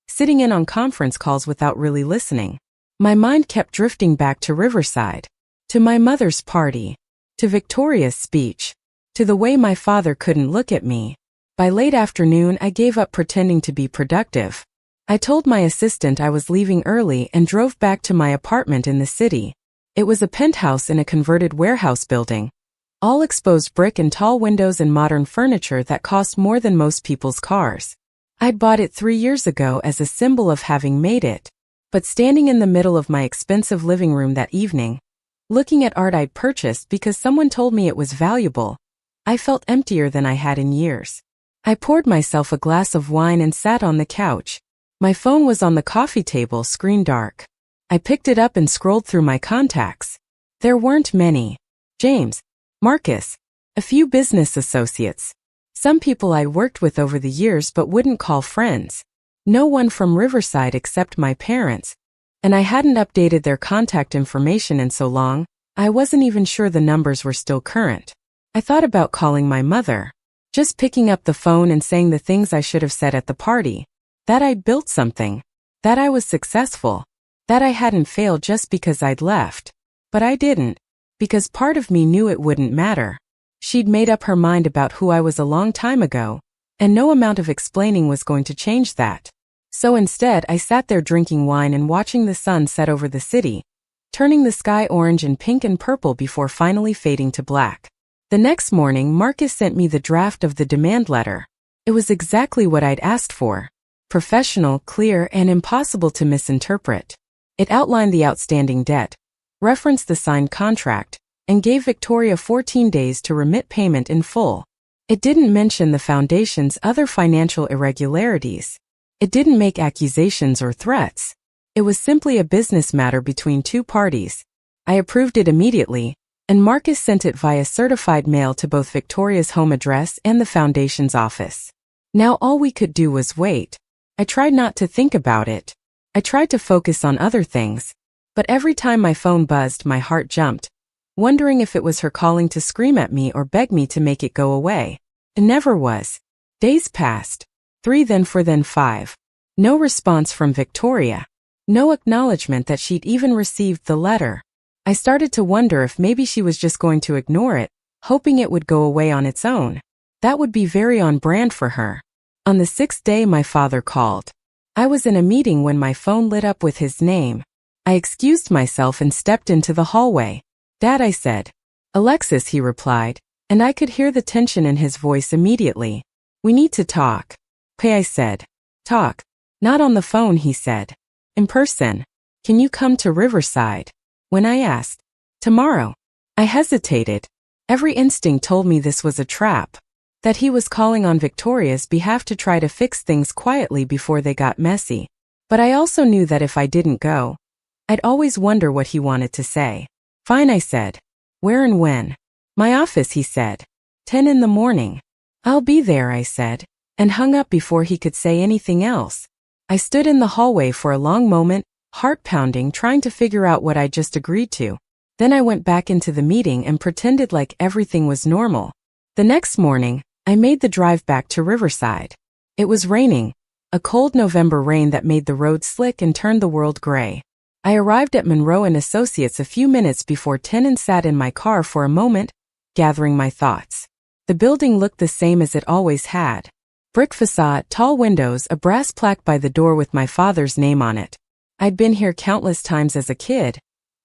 sitting in on conference calls without really listening. My mind kept drifting back to Riverside, to my mother's party, to Victoria's speech, to the way my father couldn't look at me. By late afternoon, I gave up pretending to be productive. I told my assistant I was leaving early and drove back to my apartment in the city. It was a penthouse in a converted warehouse building. All exposed brick and tall windows and modern furniture that cost more than most people's cars. I'd bought it 3 years ago as a symbol of having made it. But standing in the middle of my expensive living room that evening, looking at art I'd purchased because someone told me it was valuable, I felt emptier than I had in years. I poured myself a glass of wine and sat on the couch. My phone was on the coffee table, screen dark. I picked it up and scrolled through my contacts. There weren't many. James, Marcus, a few business associates. Some people I'd worked with over the years but wouldn't call friends. No one from Riverside except my parents. And I hadn't updated their contact information in so long, I wasn't even sure the numbers were still current. I thought about calling my mother. Just picking up the phone and saying the things I should have said at the party. That I'd built something. That I was successful. That I hadn't failed just because I'd left. But I didn't. Because part of me knew it wouldn't matter. She'd made up her mind about who I was a long time ago, and no amount of explaining was going to change that. So instead, I sat there drinking wine and watching the sun set over the city, turning the sky orange and pink and purple before finally fading to black. The next morning, Marcus sent me the draft of the demand letter. It was exactly what I'd asked for. Professional, clear, and impossible to misinterpret. It outlined the outstanding debt, referenced the signed contract, and gave Victoria 14 days to remit payment in full. It didn't mention the foundation's other financial irregularities. It didn't make accusations or threats. It was simply a business matter between two parties. I approved it immediately, and Marcus sent it via certified mail to both Victoria's home address and the foundation's office. Now all we could do was wait. I tried not to think about it. I tried to focus on other things. But every time my phone buzzed, my heart jumped, wondering if it was her calling to scream at me or beg me to make it go away. It never was. Days passed. 3, then 4, then 5. No response from Victoria. No acknowledgement that she'd even received the letter. I started to wonder if maybe she was just going to ignore it, hoping it would go away on its own. That would be very on brand for her. On the 6th day, my father called. I was in a meeting when my phone lit up with his name. I excused myself and stepped into the hallway. Dad, I said. Alexis, he replied, and I could hear the tension in his voice immediately. We need to talk. Okay, I said. Talk. Not on the phone, he said. In person. Can you come to Riverside? When I asked. Tomorrow. I hesitated. Every instinct told me this was a trap. That he was calling on Victoria's behalf to try to fix things quietly before they got messy. But I also knew that if I didn't go, I'd always wonder what he wanted to say. Fine, I said. Where and when? My office, he said. 10 in the morning. I'll be there, I said, and hung up before he could say anything else. I stood in the hallway for a long moment, heart pounding, trying to figure out what I just agreed to. Then I went back into the meeting and pretended like everything was normal. The next morning, I made the drive back to Riverside. It was raining, a cold November rain that made the road slick and turned the world gray. I arrived at Monroe and Associates a few minutes before 10 and sat in my car for a moment, gathering my thoughts. The building looked the same as it always had. Brick facade, tall windows, a brass plaque by the door with my father's name on it. I'd been here countless times as a kid,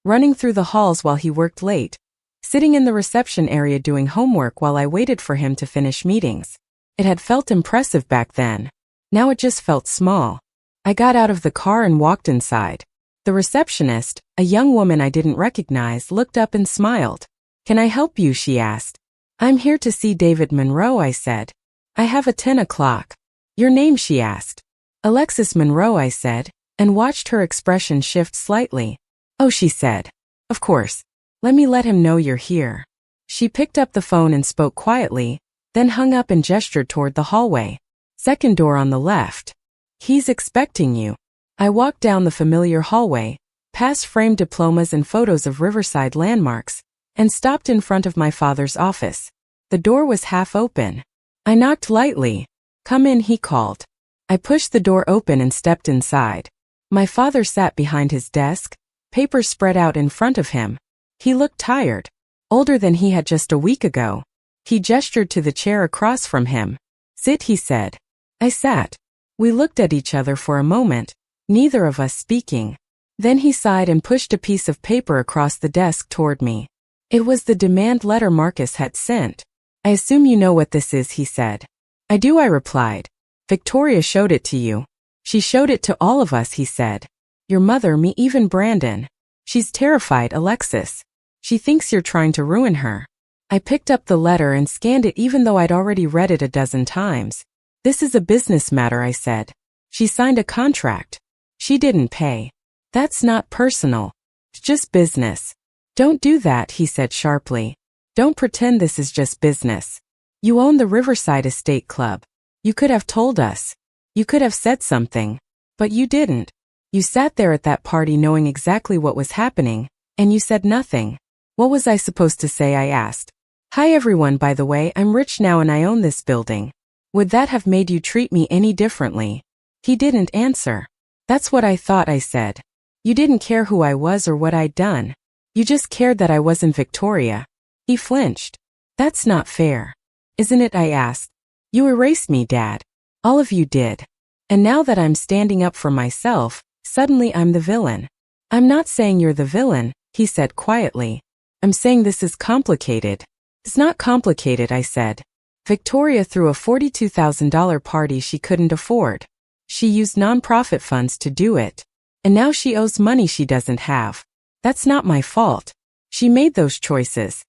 running through the halls while he worked late, sitting in the reception area doing homework while I waited for him to finish meetings. It had felt impressive back then. Now it just felt small. I got out of the car and walked inside. The receptionist, a young woman I didn't recognize, looked up and smiled. Can I help you? She asked. I'm here to see David Monroe, I said. I have a 10 o'clock. Your name? She asked. Alexis Monroe, I said, and watched her expression shift slightly. Oh, she said. Of course. Let me let him know you're here. She picked up the phone and spoke quietly, then hung up and gestured toward the hallway. Second door on the left. He's expecting you. I walked down the familiar hallway, past framed diplomas and photos of Riverside landmarks, and stopped in front of my father's office. The door was half open. I knocked lightly. Come in, he called. I pushed the door open and stepped inside. My father sat behind his desk, papers spread out in front of him. He looked tired, older than he had just a week ago. He gestured to the chair across from him. Sit, he said. I sat. We looked at each other for a moment, neither of us speaking. Then he sighed and pushed a piece of paper across the desk toward me. It was the demand letter Marcus had sent. I assume you know what this is, he said. I do, I replied. Victoria showed it to you. She showed it to all of us, he said. Your mother, me, even Brandon. She's terrified, Alexis. She thinks you're trying to ruin her. I picked up the letter and scanned it even though I'd already read it a dozen times. This is a business matter, I said. She signed a contract. She didn't pay. That's not personal. It's just business. Don't do that, he said sharply. Don't pretend this is just business. You own the Riverside Estate Club. You could have told us. You could have said something. But you didn't. You sat there at that party knowing exactly what was happening, and you said nothing. What was I supposed to say? I asked. Hi everyone, by the way, I'm rich now and I own this building. Would that have made you treat me any differently? He didn't answer. That's what I thought, I said. You didn't care who I was or what I'd done. You just cared that I wasn't Victoria. He flinched. That's not fair. Isn't it? I asked. You erased me, Dad. All of you did. And now that I'm standing up for myself, suddenly I'm the villain. I'm not saying you're the villain, he said quietly. I'm saying this is complicated. It's not complicated, I said. Victoria threw a $42,000 party she couldn't afford. She used nonprofit funds to do it. And now she owes money she doesn't have. That's not my fault. She made those choices.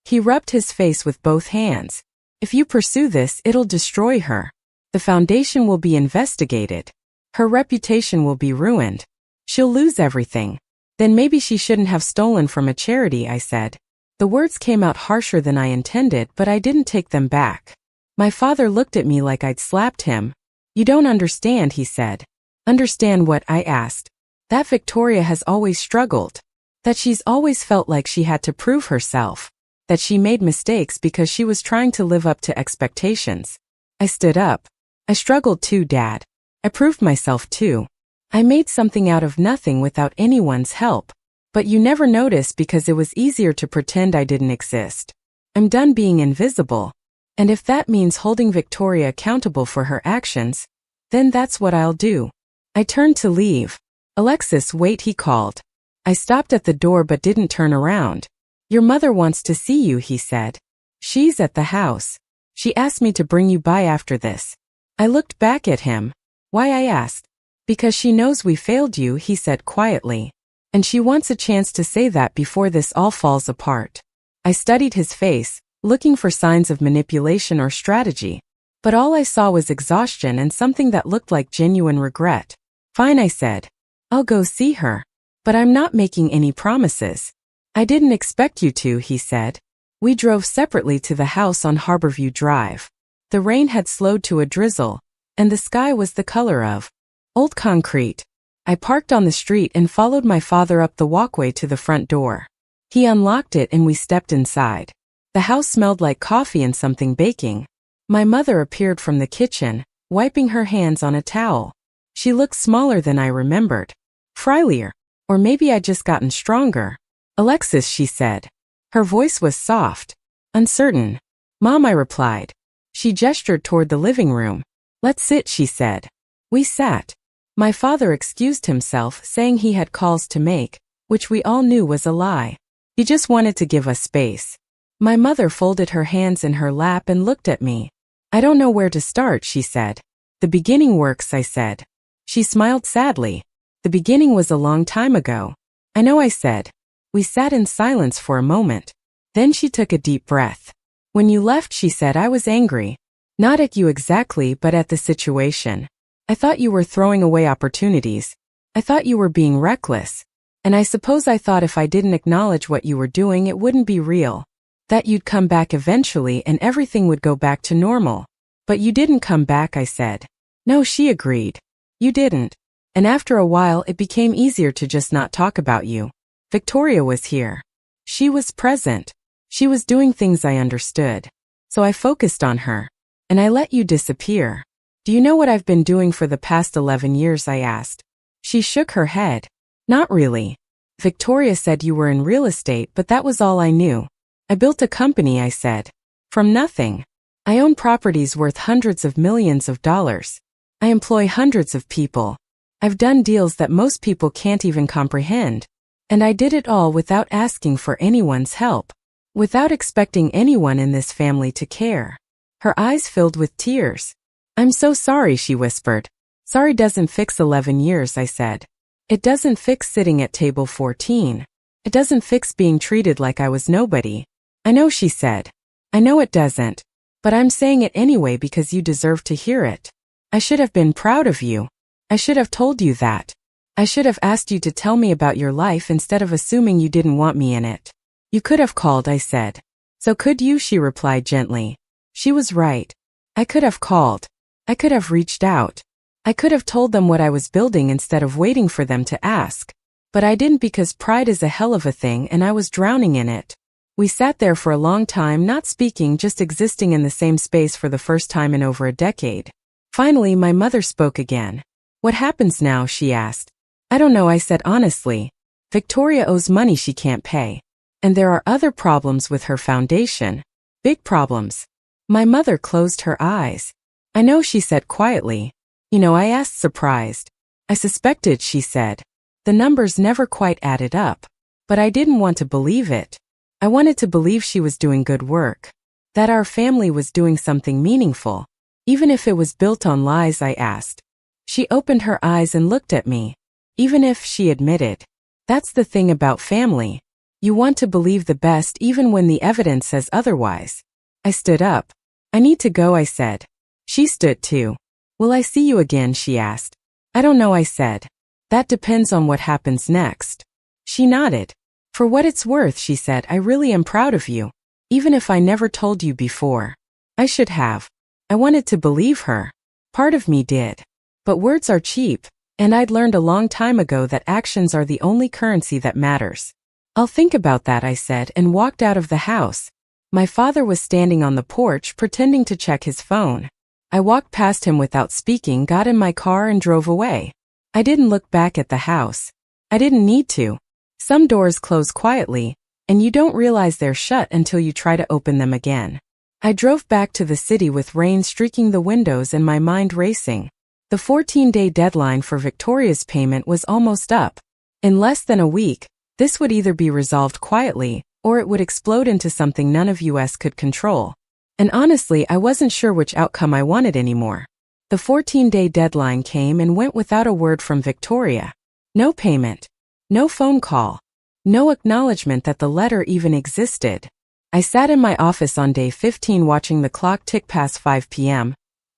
He rubbed his face with both hands. If you pursue this, it'll destroy her. The foundation will be investigated. Her reputation will be ruined. She'll lose everything. Then maybe she shouldn't have stolen from a charity, I said. The words came out harsher than I intended, but I didn't take them back. My father looked at me like I'd slapped him. You don't understand, he said. Understand what? I asked. That Victoria has always struggled. That she's always felt like she had to prove herself. That she made mistakes because she was trying to live up to expectations. I stood up. I struggled too, Dad. I proved myself too. I made something out of nothing without anyone's help. But you never noticed because it was easier to pretend I didn't exist. I'm done being invisible. And if that means holding Victoria accountable for her actions, then that's what I'll do. I turned to leave. Alexis, wait, he called. I stopped at the door but didn't turn around. Your mother wants to see you, he said. She's at the house. She asked me to bring you by after this. I looked back at him. Why, I asked. Because she knows we failed you, he said quietly. And she wants a chance to say that before this all falls apart. I studied his face, looking for signs of manipulation or strategy. But all I saw was exhaustion and something that looked like genuine regret. Fine, I said. I'll go see her. But I'm not making any promises. I didn't expect you to, he said. We drove separately to the house on Harborview Drive. The rain had slowed to a drizzle, and the sky was the color of old concrete. I parked on the street and followed my father up the walkway to the front door. He unlocked it and we stepped inside. The house smelled like coffee and something baking. My mother appeared from the kitchen, wiping her hands on a towel. She looked smaller than I remembered. Frilier. Or maybe I'd just gotten stronger. Alexis, she said. Her voice was soft, uncertain. Mom, I replied. She gestured toward the living room. Let's sit, she said. We sat. My father excused himself, saying he had calls to make, which we all knew was a lie. He just wanted to give us space. My mother folded her hands in her lap and looked at me. I don't know where to start, she said. The beginning works, I said. She smiled sadly. The beginning was a long time ago. I know, I said. We sat in silence for a moment. Then she took a deep breath. When you left, she said, I was angry. Not at you exactly, but at the situation. I thought you were throwing away opportunities. I thought you were being reckless. And I suppose I thought if I didn't acknowledge what you were doing, it wouldn't be real. That you'd come back eventually and everything would go back to normal. But you didn't come back, I said. No, she agreed. You didn't. And after a while, it became easier to just not talk about you. Victoria was here. She was present. She was doing things I understood. So I focused on her. And I let you disappear. Do you know what I've been doing for the past 11 years, I asked. She shook her head. Not really. Victoria said you were in real estate, but that was all I knew. I built a company, I said. From nothing. I own properties worth hundreds of millions of dollars. I employ hundreds of people. I've done deals that most people can't even comprehend. And I did it all without asking for anyone's help. Without expecting anyone in this family to care. Her eyes filled with tears. I'm so sorry, she whispered. Sorry doesn't fix 11 years, I said. It doesn't fix sitting at table 14. It doesn't fix being treated like I was nobody. I know, she said. I know it doesn't. But I'm saying it anyway because you deserve to hear it. I should have been proud of you. I should have told you that. I should have asked you to tell me about your life instead of assuming you didn't want me in it. You could have called, I said. So could you, she replied gently. She was right. I could have called. I could have reached out. I could have told them what I was building instead of waiting for them to ask. But I didn't because pride is a hell of a thing and I was drowning in it. We sat there for a long time, not speaking, just existing in the same space for the first time in over a decade. Finally, my mother spoke again. What happens now, she asked. I don't know, I said honestly. Victoria owes money she can't pay. And there are other problems with her foundation. Big problems. My mother closed her eyes. I know, she said quietly. You know, I asked, surprised. I suspected, she said. The numbers never quite added up. But I didn't want to believe it. I wanted to believe she was doing good work. That our family was doing something meaningful. Even if it was built on lies, I asked. She opened her eyes and looked at me. Even if, she admitted. That's the thing about family. You want to believe the best even when the evidence says otherwise. I stood up. I need to go, I said. She stood too. Will I see you again, she asked. I don't know, I said. That depends on what happens next. She nodded. For what it's worth, she said, I really am proud of you. Even if I never told you before. I should have. I wanted to believe her. Part of me did. But words are cheap. And I'd learned a long time ago that actions are the only currency that matters. I'll think about that, I said, and walked out of the house. My father was standing on the porch pretending to check his phone. I walked past him without speaking, got in my car and drove away. I didn't look back at the house. I didn't need to. Some doors close quietly, and you don't realize they're shut until you try to open them again. I drove back to the city with rain streaking the windows and my mind racing. The 14-day deadline for Victoria's payment was almost up. In less than a week, this would either be resolved quietly, or it would explode into something none of us could control. And honestly, I wasn't sure which outcome I wanted anymore. The 14-day deadline came and went without a word from Victoria. No payment. No phone call. No acknowledgement that the letter even existed. I sat in my office on day 15 watching the clock tick past 5 p.m.,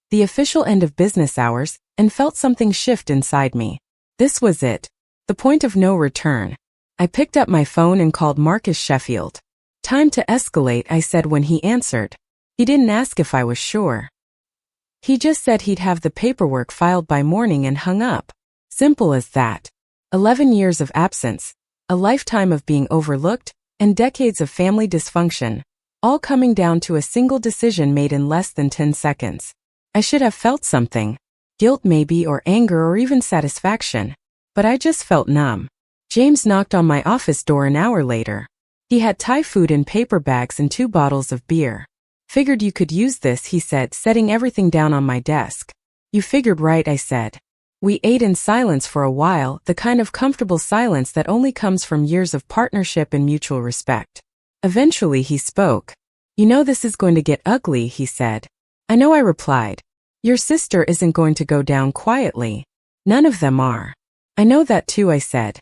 the official end of business hours, and felt something shift inside me. This was it. The point of no return. I picked up my phone and called Marcus Sheffield. Time to escalate, I said when he answered. He didn't ask if I was sure. He just said he'd have the paperwork filed by morning and hung up. Simple as that. 11 years of absence, a lifetime of being overlooked, and decades of family dysfunction, all coming down to a single decision made in less than 10 seconds. I should have felt something. Guilt maybe, or anger, or even satisfaction. But I just felt numb. James knocked on my office door an hour later. He had Thai food in paper bags and 2 bottles of beer. Figured you could use this, he said, setting everything down on my desk. You figured right, I said. We ate in silence for a while, the kind of comfortable silence that only comes from years of partnership and mutual respect. Eventually he spoke. You know this is going to get ugly, he said. I know, I replied. Your sister isn't going to go down quietly. None of them are. I know that too, I said.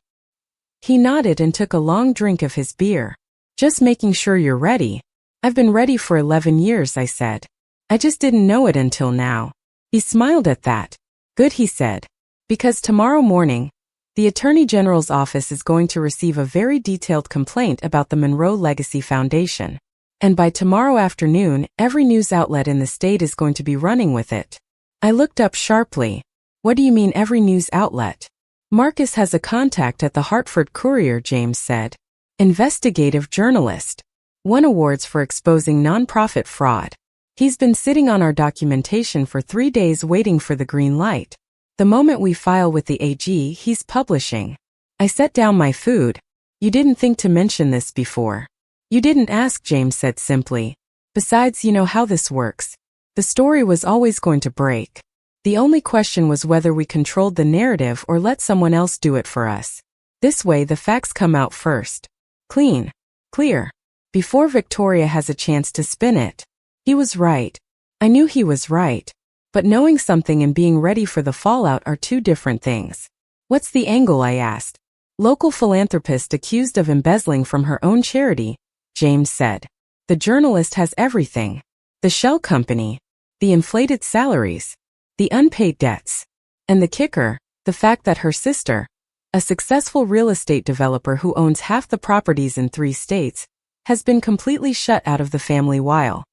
He nodded and took a long drink of his beer. Just making sure you're ready. I've been ready for 11 years, I said. I just didn't know it until now. He smiled at that. Good, he said. Because tomorrow morning, the Attorney General's office is going to receive a very detailed complaint about the Monroe Legacy Foundation. And by tomorrow afternoon, every news outlet in the state is going to be running with it. I looked up sharply. What do you mean every news outlet? Marcus has a contact at the Hartford Courier, James said. Investigative journalist. Won awards for exposing nonprofit fraud. He's been sitting on our documentation for 3 days waiting for the green light. The moment we file with the AG, he's publishing. I set down my food. You didn't think to mention this before. You didn't ask, James said simply. Besides, you know how this works. The story was always going to break. The only question was whether we controlled the narrative or let someone else do it for us. This way the facts come out first. Clean. Clear. Before Victoria has a chance to spin it. He was right. I knew he was right. But knowing something and being ready for the fallout are 2 different things. What's the angle, I asked. Local philanthropist accused of embezzling from her own charity, James said. The journalist has everything. The shell company. The inflated salaries. The unpaid debts. And the kicker, the fact that her sister, a successful real estate developer who owns half the properties in 3 states, has been completely shut out of the family while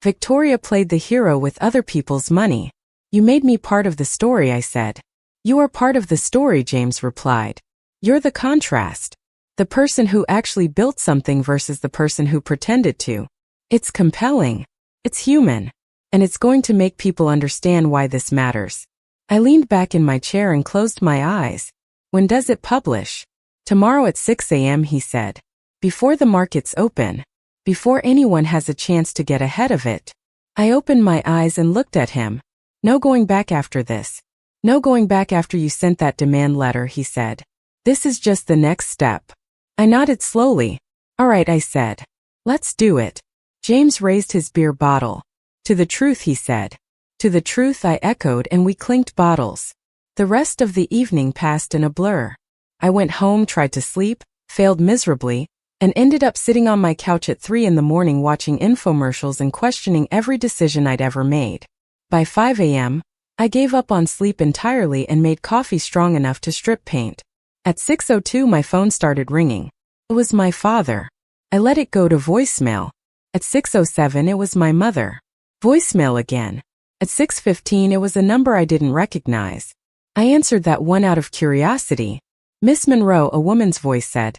Victoria played the hero with other people's money. You made me part of the story, I said. You are part of the story, James replied. You're the contrast. The person who actually built something versus the person who pretended to. It's compelling. It's human. And it's going to make people understand why this matters. I leaned back in my chair and closed my eyes. When does it publish? Tomorrow at 6 a.m., he said. Before the markets open. Before anyone has a chance to get ahead of it. I opened my eyes and looked at him. No going back after this. No going back after you sent that demand letter, he said. This is just the next step. I nodded slowly. All right, I said. Let's do it. James raised his beer bottle. To the truth, he said. To the truth, I echoed, and we clinked bottles. The rest of the evening passed in a blur. I went home, tried to sleep, failed miserably, and ended up sitting on my couch at 3 in the morning watching infomercials and questioning every decision I'd ever made. By 5 a.m., I gave up on sleep entirely and made coffee strong enough to strip paint. At 6:02 my phone started ringing. It was my father. I let it go to voicemail. At 6:07 it was my mother. Voicemail again. At 6:15 it was a number I didn't recognize. I answered that one out of curiosity. Miss Monroe, a woman's voice said.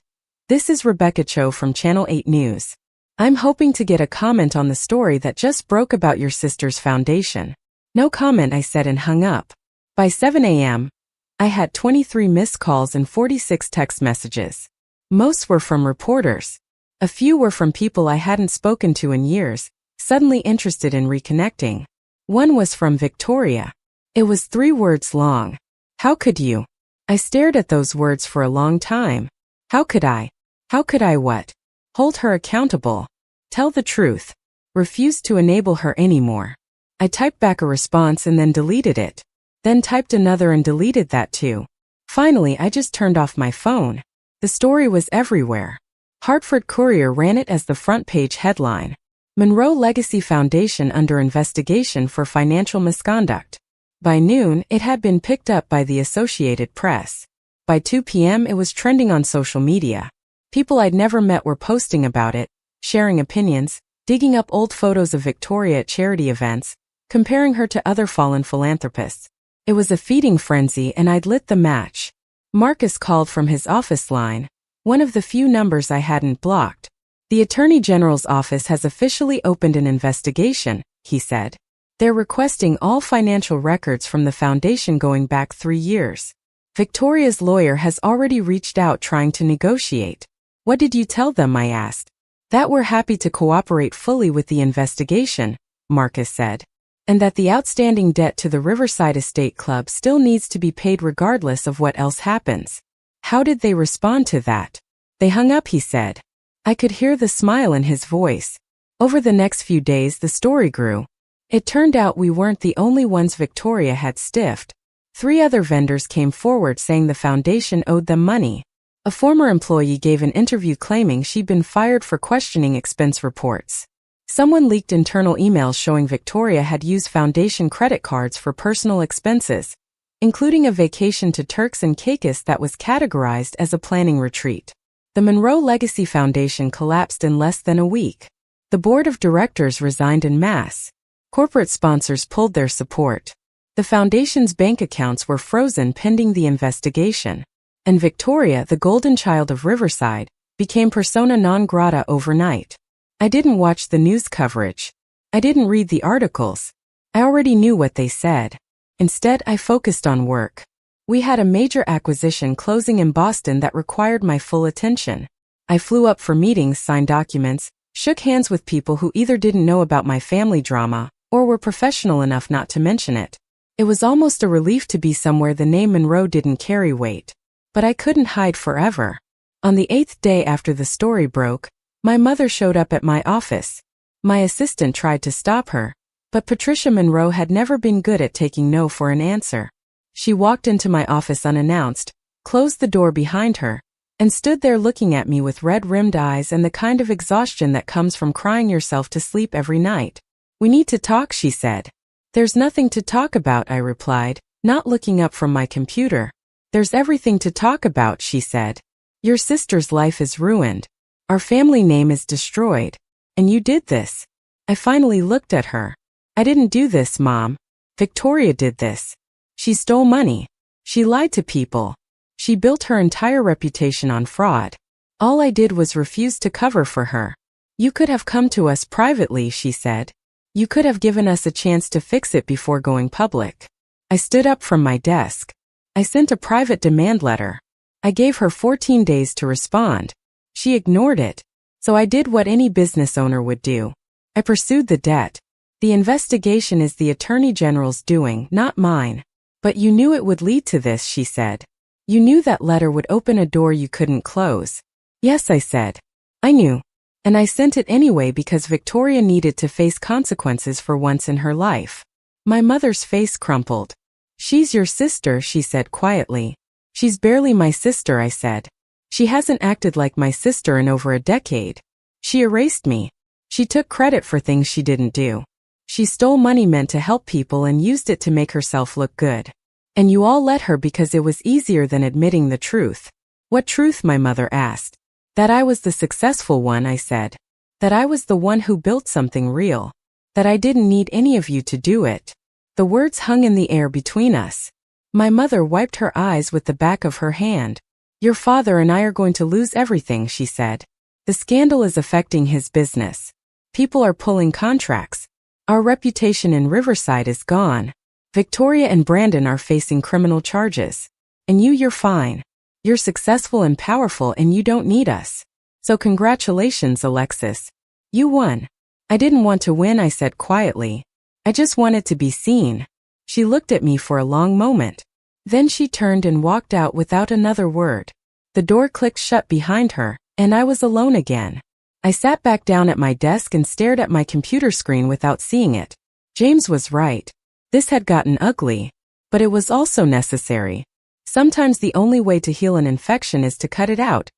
This is Rebecca Cho from Channel 8 News. I'm hoping to get a comment on the story that just broke about your sister's foundation. No comment, I said and hung up. By 7 a.m., I had 23 missed calls and 46 text messages. Most were from reporters. A few were from people I hadn't spoken to in years, suddenly interested in reconnecting. One was from Victoria. It was 3 words long. How could you? I stared at those words for a long time. How could I? How could I what? Hold her accountable. Tell the truth. Refuse to enable her anymore. I typed back a response and then deleted it. Then typed another and deleted that too. Finally, I just turned off my phone. The story was everywhere. Hartford Courier ran it as the front page headline. Monroe Legacy Foundation under investigation for financial misconduct. By noon, it had been picked up by the Associated Press. By 2 p.m. it was trending on social media. People I'd never met were posting about it, sharing opinions, digging up old photos of Victoria at charity events, comparing her to other fallen philanthropists. It was a feeding frenzy and I'd lit the match. Marcus called from his office line, one of the few numbers I hadn't blocked. The Attorney General's office has officially opened an investigation, he said. They're requesting all financial records from the foundation going back 3 years. Victoria's lawyer has already reached out trying to negotiate. What did you tell them? I asked. That we're happy to cooperate fully with the investigation, Marcus said. And that the outstanding debt to the Riverside Estate Club still needs to be paid regardless of what else happens. How did they respond to that? They hung up, he said. I could hear the smile in his voice. Over the next few days the story grew. It turned out we weren't the only ones Victoria had stiffed. 3 other vendors came forward saying the foundation owed them money. A former employee gave an interview claiming she'd been fired for questioning expense reports. Someone leaked internal emails showing Victoria had used foundation credit cards for personal expenses, including a vacation to Turks and Caicos that was categorized as a planning retreat. The Monroe Legacy Foundation collapsed in less than a week. The board of directors resigned en masse. Corporate sponsors pulled their support. The foundation's bank accounts were frozen pending the investigation. And Victoria, the golden child of Riverside, became persona non grata overnight. I didn't watch the news coverage. I didn't read the articles. I already knew what they said. Instead, I focused on work. We had a major acquisition closing in Boston that required my full attention. I flew up for meetings, signed documents, shook hands with people who either didn't know about my family drama or were professional enough not to mention it. It was almost a relief to be somewhere the name Monroe didn't carry weight. But I couldn't hide forever. On the 8th day after the story broke, my mother showed up at my office. My assistant tried to stop her, but Patricia Monroe had never been good at taking no for an answer. She walked into my office unannounced, closed the door behind her, and stood there looking at me with red-rimmed eyes and the kind of exhaustion that comes from crying yourself to sleep every night. We need to talk, she said. There's nothing to talk about, I replied, not looking up from my computer. There's everything to talk about, she said. Your sister's life is ruined. Our family name is destroyed. And you did this. I finally looked at her. I didn't do this, Mom. Victoria did this. She stole money. She lied to people. She built her entire reputation on fraud. All I did was refuse to cover for her. You could have come to us privately, she said. You could have given us a chance to fix it before going public. I stood up from my desk. I sent a private demand letter. I gave her 14 days to respond. She ignored it. So I did what any business owner would do. I pursued the debt. The investigation is the Attorney General's doing, not mine. But you knew it would lead to this, she said. You knew that letter would open a door you couldn't close. Yes, I said. I knew. And I sent it anyway because Victoria needed to face consequences for once in her life. My mother's face crumpled. She's your sister, she said quietly. She's barely my sister, I said. She hasn't acted like my sister in over a decade. She erased me. She took credit for things she didn't do. She stole money meant to help people and used it to make herself look good. And you all let her because it was easier than admitting the truth. What truth? My mother asked. That I was the successful one, I said. That I was the one who built something real. That I didn't need any of you to do it. The words hung in the air between us. My mother wiped her eyes with the back of her hand. Your father and I are going to lose everything, she said. The scandal is affecting his business. People are pulling contracts. Our reputation in Riverside is gone. Victoria and Brandon are facing criminal charges. And you're fine. You're successful and powerful and you don't need us. So congratulations, Alexis. You won. I didn't want to win, I said quietly. I just wanted to be seen. She looked at me for a long moment. Then she turned and walked out without another word. The door clicked shut behind her, and I was alone again. I sat back down at my desk and stared at my computer screen without seeing it. James was right. This had gotten ugly. But it was also necessary. Sometimes the only way to heal an infection is to cut it out,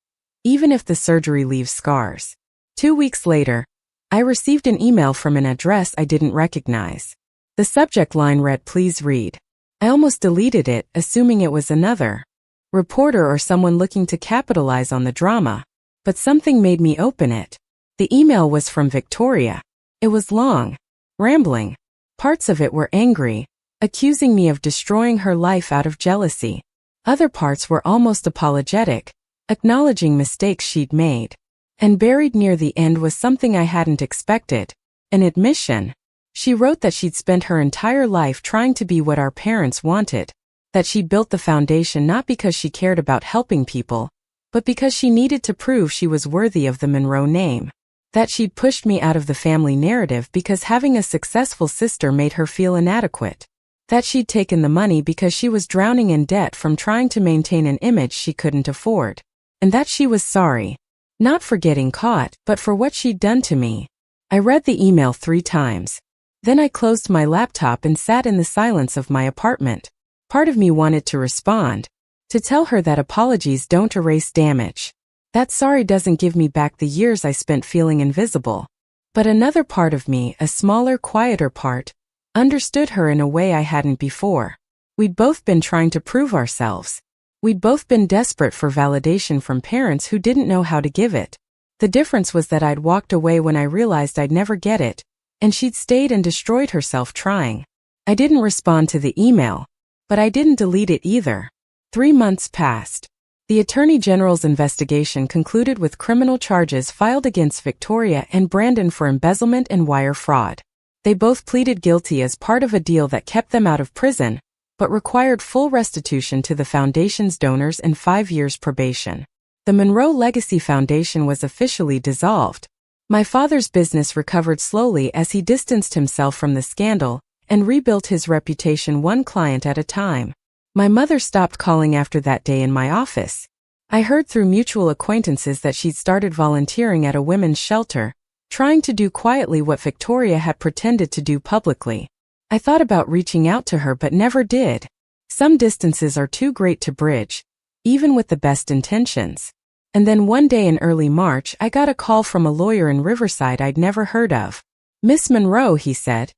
even if the surgery leaves scars. 2 weeks later, I received an email from an address I didn't recognize. The subject line read, "Please read." I almost deleted it, assuming it was another reporter or someone looking to capitalize on the drama. But something made me open it. The email was from Victoria. It was long, rambling. Parts of it were angry, accusing me of destroying her life out of jealousy. Other parts were almost apologetic, acknowledging mistakes she'd made. And buried near the end was something I hadn't expected, an admission. She wrote that she'd spent her entire life trying to be what our parents wanted, that she built the foundation not because she cared about helping people, but because she needed to prove she was worthy of the Monroe name. That she'd pushed me out of the family narrative because having a successful sister made her feel inadequate. That she'd taken the money because she was drowning in debt from trying to maintain an image she couldn't afford. And that she was sorry. Not for getting caught, but for what she'd done to me. I read the email 3 times. Then I closed my laptop and sat in the silence of my apartment. Part of me wanted to respond, to tell her that apologies don't erase damage. That sorry doesn't give me back the years I spent feeling invisible. But another part of me, a smaller, quieter part, understood her in a way I hadn't before. We'd both been trying to prove ourselves. We'd both been desperate for validation from parents who didn't know how to give it. The difference was that I'd walked away when I realized I'd never get it, and she'd stayed and destroyed herself trying. I didn't respond to the email, but I didn't delete it either. 3 months passed. The Attorney General's investigation concluded with criminal charges filed against Victoria and Brandon for embezzlement and wire fraud. They both pleaded guilty as part of a deal that kept them out of prison, but required full restitution to the foundation's donors and 5 years probation. The Monroe Legacy Foundation was officially dissolved. My father's business recovered slowly as he distanced himself from the scandal and rebuilt his reputation one client at a time. My mother stopped calling after that day in my office. I heard through mutual acquaintances that she'd started volunteering at a women's shelter, trying to do quietly what Victoria had pretended to do publicly. I thought about reaching out to her but never did. Some distances are too great to bridge, even with the best intentions. And then one day in early March, I got a call from a lawyer in Riverside I'd never heard of. "Miss Monroe," he said,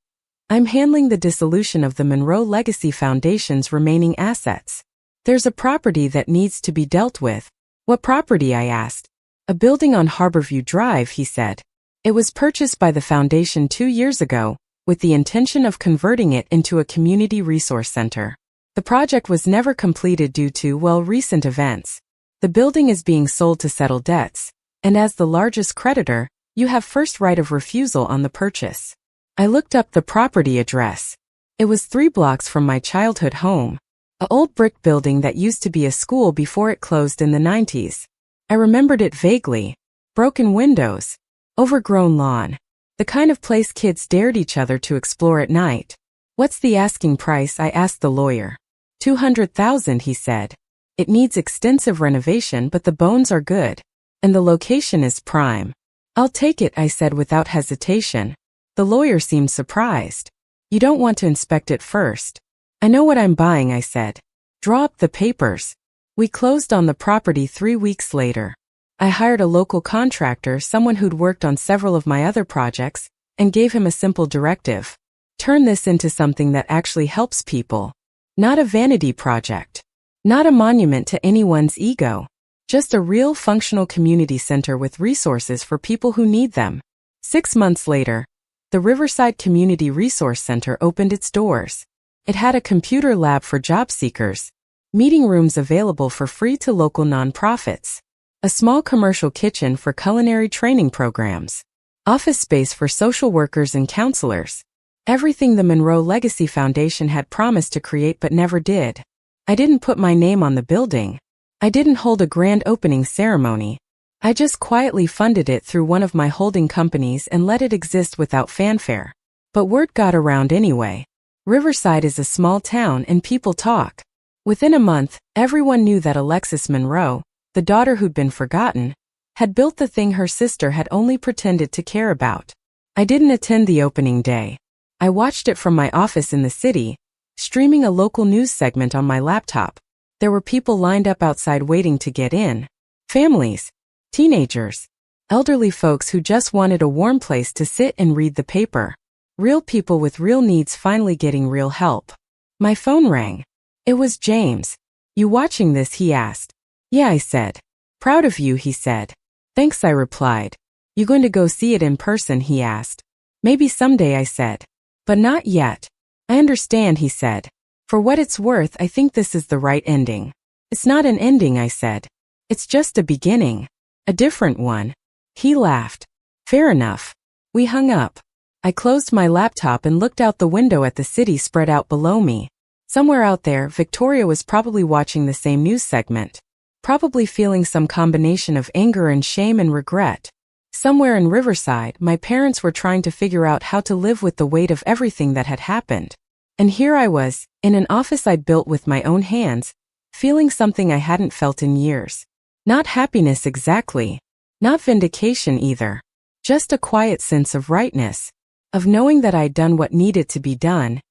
"I'm handling the dissolution of the Monroe Legacy Foundation's remaining assets. There's a property that needs to be dealt with." "What property?" I asked. "A building on Harborview Drive," he said. "It was purchased by the foundation 2 years ago, with the intention of converting it into a community resource center. The project was never completed due to, recent events. The building is being sold to settle debts, and as the largest creditor, you have first right of refusal on the purchase." I looked up the property address. It was 3 blocks from my childhood home, an old brick building that used to be a school before it closed in the 90s. I remembered it vaguely. Broken windows, overgrown lawn, the kind of place kids dared each other to explore at night. "What's the asking price?" I asked the lawyer. $200,000, he said. "It needs extensive renovation, but the bones are good, and the location is prime." "I'll take it," I said without hesitation. The lawyer seemed surprised. "You don't want to inspect it first?" "I know what I'm buying," I said. "Draw up the papers." We closed on the property 3 weeks later. I hired a local contractor, someone who'd worked on several of my other projects, and gave him a simple directive. Turn this into something that actually helps people. Not a vanity project. Not a monument to anyone's ego. Just a real functional community center with resources for people who need them. 6 months later, the Riverside Community Resource Center opened its doors. It had a computer lab for job seekers, meeting rooms available for free to local nonprofits, a small commercial kitchen for culinary training programs, office space for social workers and counselors. Everything the Monroe Legacy Foundation had promised to create but never did. I didn't put my name on the building. I didn't hold a grand opening ceremony. I just quietly funded it through one of my holding companies and let it exist without fanfare. But word got around anyway. Riverside is a small town and people talk. Within a month, everyone knew that Alexis Monroe, the daughter who'd been forgotten, had built the thing her sister had only pretended to care about. I didn't attend the opening day. I watched it from my office in the city, streaming a local news segment on my laptop. There were people lined up outside waiting to get in. Families, teenagers, elderly folks who just wanted a warm place to sit and read the paper. Real people with real needs finally getting real help. My phone rang. It was James. "You watching this?" he asked. "Yeah," I said. "Proud of you," he said. "Thanks," I replied. "You going to go see it in person?" he asked. "Maybe someday," I said. "But not yet." "I understand," he said. "For what it's worth, I think this is the right ending." "It's not an ending," I said. "It's just a beginning. A different one." He laughed. "Fair enough." We hung up. I closed my laptop and looked out the window at the city spread out below me. Somewhere out there, Victoria was probably watching the same news segment. Probably feeling some combination of anger and shame and regret. Somewhere in Riverside, my parents were trying to figure out how to live with the weight of everything that had happened. And here I was, in an office I'd built with my own hands, feeling something I hadn't felt in years. Not happiness exactly. Not vindication either. Just a quiet sense of rightness. Of knowing that I'd done what needed to be done,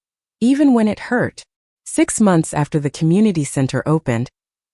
even when it hurt. 6 months after the community center opened,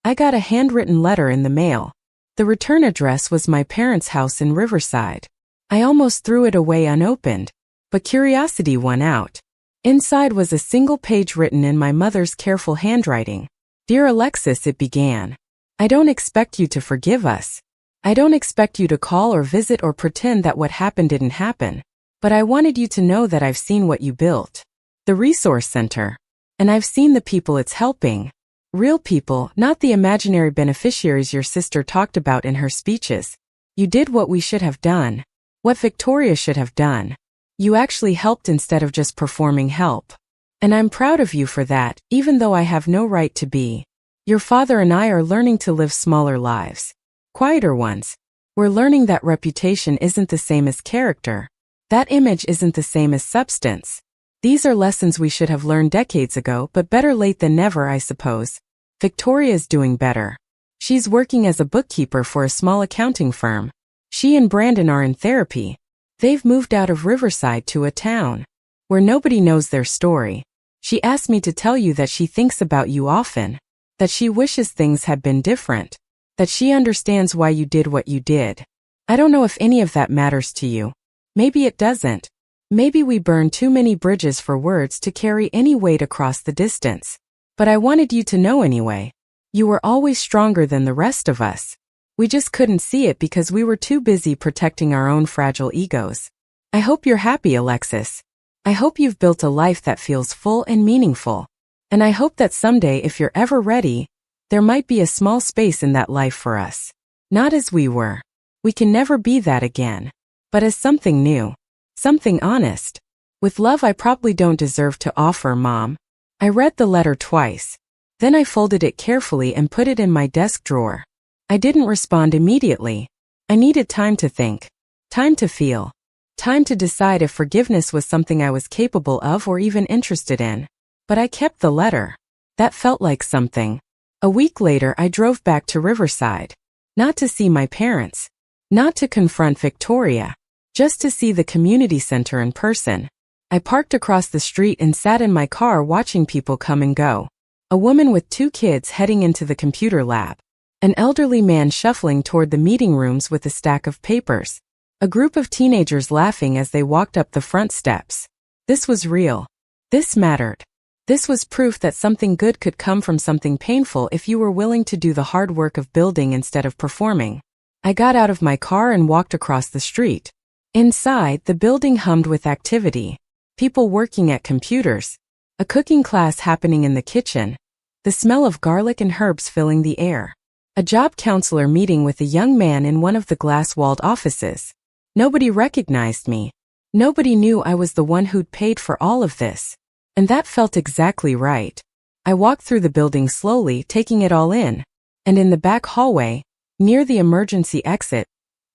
I got a handwritten letter in the mail. The return address was my parents' house in Riverside. I almost threw it away unopened, but curiosity won out. Inside was a single page written in my mother's careful handwriting. "Dear Alexis," it began. "I don't expect you to forgive us. I don't expect you to call or visit or pretend that what happened didn't happen. But I wanted you to know that I've seen what you built. The resource center. And I've seen the people it's helping. Real people, not the imaginary beneficiaries your sister talked about in her speeches. You did what we should have done. What Victoria should have done. You actually helped instead of just performing help. And I'm proud of you for that, even though I have no right to be. Your father and I are learning to live smaller lives. Quieter ones. We're learning that reputation isn't the same as character. That image isn't the same as substance. These are lessons we should have learned decades ago, but better late than never, I suppose. Victoria's doing better. She's working as a bookkeeper for a small accounting firm. She and Brandon are in therapy. They've moved out of Riverside to a town where nobody knows their story. She asked me to tell you that she thinks about you often, that she wishes things had been different, that she understands why you did what you did. I don't know if any of that matters to you. Maybe it doesn't. Maybe we burn too many bridges for words to carry any weight across the distance. But I wanted you to know anyway. You were always stronger than the rest of us. We just couldn't see it because we were too busy protecting our own fragile egos. I hope you're happy, Alexis. I hope you've built a life that feels full and meaningful. And I hope that someday, if you're ever ready, there might be a small space in that life for us. Not as we were. We can never be that again. But as something new. Something honest. With love I probably don't deserve to offer, Mom. I read the letter twice. Then I folded it carefully and put it in my desk drawer. I didn't respond immediately. I needed time to think. Time to feel. Time to decide if forgiveness was something I was capable of or even interested in. But I kept the letter. That felt like something. A week later I drove back to Riverside. Not to see my parents. Not to confront Victoria. Just to see the community center in person. I parked across the street and sat in my car watching people come and go. A woman with 2 kids heading into the computer lab. An elderly man shuffling toward the meeting rooms with a stack of papers. A group of teenagers laughing as they walked up the front steps. This was real. This mattered. This was proof that something good could come from something painful if you were willing to do the hard work of building instead of performing. I got out of my car and walked across the street. Inside, the building hummed with activity. People working at computers. A cooking class happening in the kitchen. The smell of garlic and herbs filling the air. A job counselor meeting with a young man in one of the glass-walled offices. Nobody recognized me. Nobody knew I was the one who'd paid for all of this. And that felt exactly right. I walked through the building slowly, taking it all in. And in the back hallway, near the emergency exit,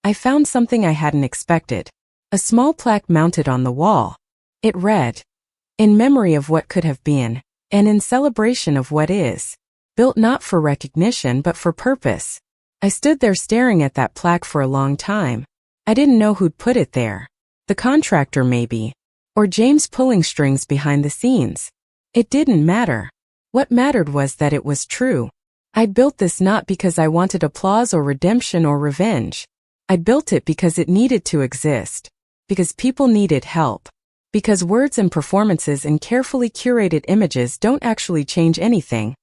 I found something I hadn't expected. A small plaque mounted on the wall. It read, "In memory of what could have been, and in celebration of what is. Built not for recognition but for purpose. I stood there staring at that plaque for a long time. I didn't know who'd put it there. The contractor maybe. Or James pulling strings behind the scenes. It didn't matter. What mattered was that it was true. I'd built this not because I wanted applause or redemption or revenge. I'd built it because it needed to exist. Because people needed help. Because words and performances and carefully curated images don't actually change anything.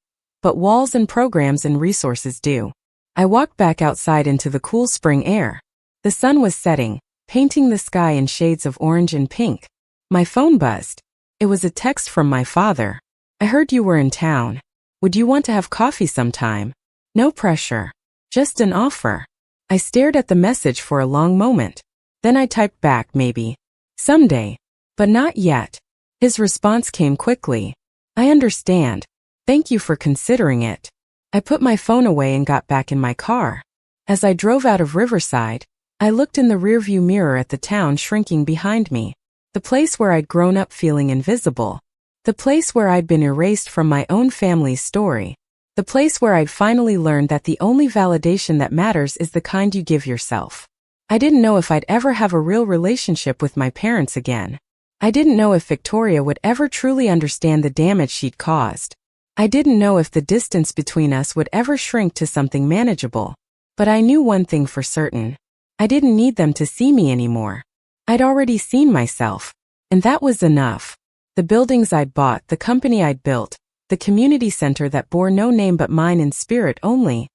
But walls and programs and resources do. I walked back outside into the cool spring air. The sun was setting, painting the sky in shades of orange and pink. My phone buzzed. It was a text from my father. I heard you were in town. Would you want to have coffee sometime? No pressure. Just an offer. I stared at the message for a long moment. Then I typed back maybe. Someday. But not yet. His response came quickly. I understand. Thank you for considering it. I put my phone away and got back in my car. As I drove out of Riverside, I looked in the rearview mirror at the town shrinking behind me. The place where I'd grown up feeling invisible. The place where I'd been erased from my own family's story. The place where I'd finally learned that the only validation that matters is the kind you give yourself. I didn't know if I'd ever have a real relationship with my parents again. I didn't know if Victoria would ever truly understand the damage she'd caused. I didn't know if the distance between us would ever shrink to something manageable. But I knew one thing for certain. I didn't need them to see me anymore. I'd already seen myself. And that was enough. The buildings I'd bought, the company I'd built, the community center that bore no name but mine in spirit only.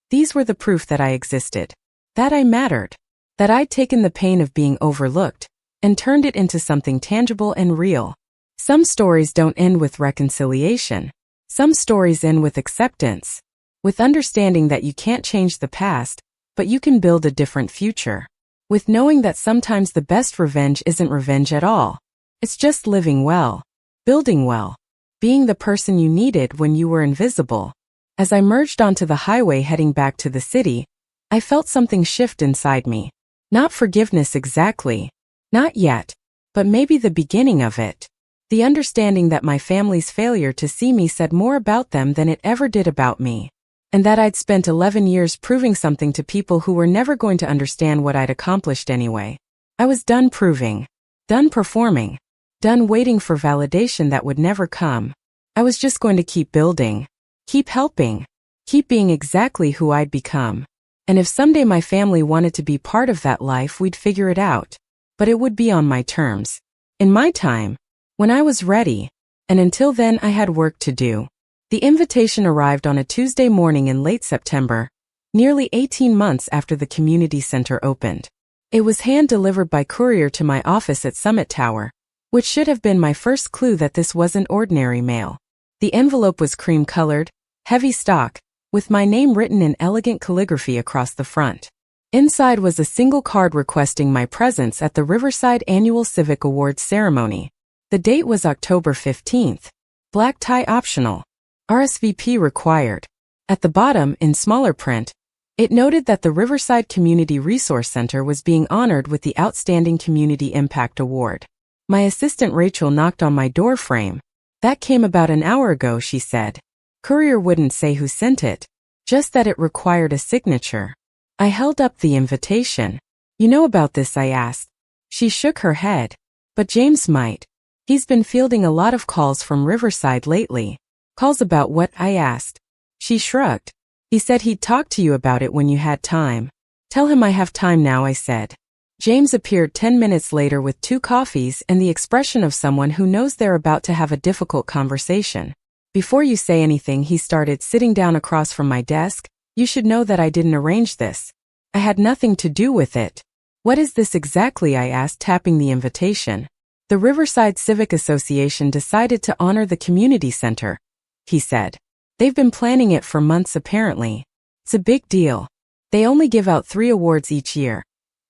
These were the proof that I existed. That I mattered. That I'd taken the pain of being overlooked and turned it into something tangible and real. Some stories don't end with reconciliation. Some stories end with acceptance. With understanding that you can't change the past, but you can build a different future. With knowing that sometimes the best revenge isn't revenge at all. It's just living well. Building well. Being the person you needed when you were invisible. As I merged onto the highway heading back to the city, I felt something shift inside me. Not forgiveness exactly. Not yet. But maybe the beginning of it. The understanding that my family's failure to see me said more about them than it ever did about me. And that I'd spent 11 years proving something to people who were never going to understand what I'd accomplished anyway. I was done proving. Done performing. Done waiting for validation that would never come. I was just going to keep building. Keep helping. Keep being exactly who I'd become. And if someday my family wanted to be part of that life, we'd figure it out. But it would be on my terms. In my time. When I was ready. And until then I had work to do. The invitation arrived on a Tuesday morning in late September, nearly 18 months after the community center opened. It was hand-delivered by courier to my office at Summit Tower, which should have been my first clue that this wasn't ordinary mail. The envelope was cream-colored, heavy stock, with my name written in elegant calligraphy across the front. Inside was a single card requesting my presence at the Riverside Annual Civic Awards ceremony. The date was October 15th. Black tie optional. RSVP required. At the bottom, in smaller print, it noted that the Riverside Community Resource Center was being honored with the Outstanding Community Impact Award. My assistant Rachel knocked on my door frame. That came about an hour ago, she said. Courier wouldn't say who sent it, just that it required a signature. I held up the invitation. You know about this, I asked. She shook her head. But James might. He's been fielding a lot of calls from Riverside lately. Calls about what? I asked. She shrugged. He said he'd talk to you about it when you had time. Tell him I have time now, I said. James appeared 10 minutes later with 2 coffees and the expression of someone who knows they're about to have a difficult conversation. Before you say anything, he started, sitting down across from my desk. You should know that I didn't arrange this. I had nothing to do with it. What is this exactly? I asked, tapping the invitation. The Riverside Civic Association decided to honor the community center, he said. They've been planning it for months apparently. It's a big deal. They only give out 3 awards each year.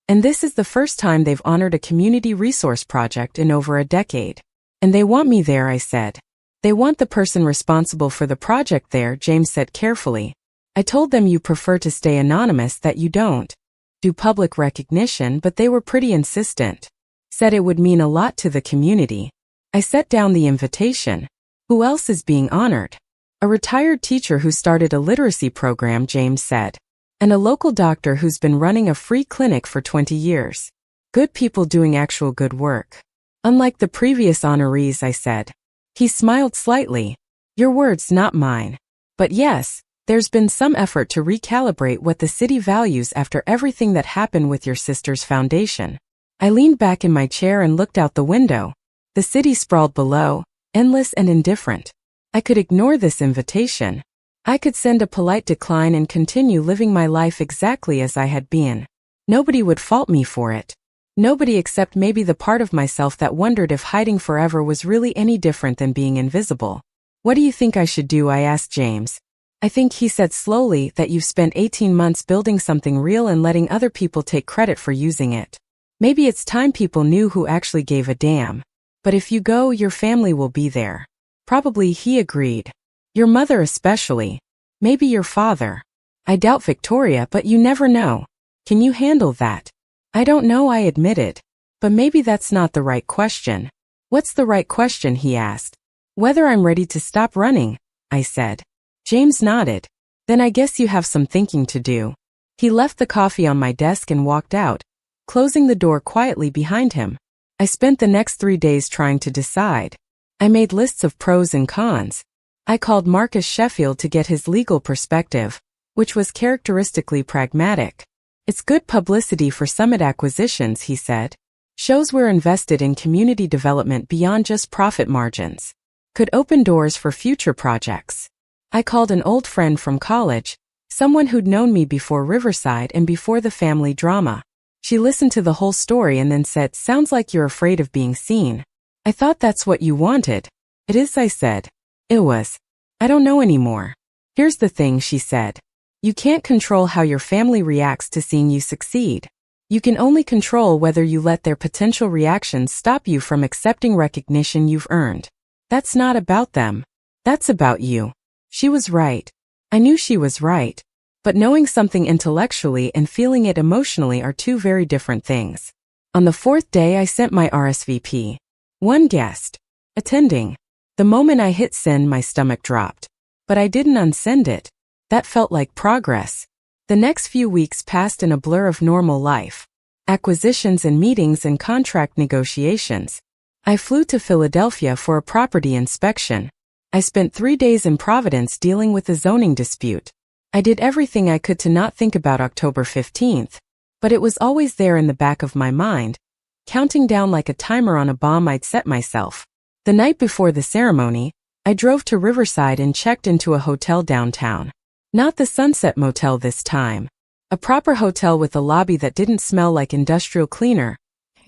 And this is the first time they've honored a community resource project in over a decade. And they want me there, I said. They want the person responsible for the project there, James said carefully. I told them you prefer to stay anonymous, that you don't do public recognition, but they were pretty insistent. Said it would mean a lot to the community. I set down the invitation. Who else is being honored? A retired teacher who started a literacy program, James said. and a local doctor who's been running a free clinic for 20 years. Good people doing actual good work. Unlike the previous honorees, I said. He smiled slightly. Your words, not mine. But yes, there's been some effort to recalibrate what the city values after everything that happened with your sister's foundation. I leaned back in my chair and looked out the window. The city sprawled below, endless and indifferent. I could ignore this invitation. I could send a polite decline and continue living my life exactly as I had been. Nobody would fault me for it. Nobody except maybe the part of myself that wondered if hiding forever was really any different than being invisible. What do you think I should do? I asked James. I think, he said slowly, that you've spent 18 months building something real and letting other people take credit for using it. Maybe it's time people knew who actually gave a damn. But if you go, your family will be there. Probably, he agreed. Your mother especially. Maybe your father. I doubt Victoria, but you never know. Can you handle that? I don't know, I admitted. But maybe that's not the right question. What's the right question? He asked. Whether I'm ready to stop running, I said. James nodded. Then I guess you have some thinking to do. He left the coffee on my desk and walked out, closing the door quietly behind him. I spent the next 3 days trying to decide. I made lists of pros and cons. I called Marcus Sheffield to get his legal perspective, which was characteristically pragmatic. It's good publicity for Summit Acquisitions, he said. Shows we're invested in community development beyond just profit margins. Could open doors for future projects. I called an old friend from college, someone who'd known me before Riverside and before the family drama. She listened to the whole story and then said, sounds like you're afraid of being seen. I thought that's what you wanted. It is, I said. It was. I don't know anymore. Here's the thing, she said. You can't control how your family reacts to seeing you succeed. You can only control whether you let their potential reactions stop you from accepting recognition you've earned. That's not about them. That's about you. She was right. I knew she was right. But knowing something intellectually and feeling it emotionally are two very different things. On the 4th day, I sent my RSVP. One guest. Attending. The moment I hit send, my stomach dropped. But I didn't unsend it. That felt like progress. The next few weeks passed in a blur of normal life. Acquisitions and meetings and contract negotiations. I flew to Philadelphia for a property inspection. I spent 3 days in Providence dealing with a zoning dispute. I did everything I could to not think about October 15th, but it was always there in the back of my mind, counting down like a timer on a bomb I'd set myself. The night before the ceremony, I drove to Riverside and checked into a hotel downtown. Not the Sunset Motel this time. A proper hotel with a lobby that didn't smell like industrial cleaner,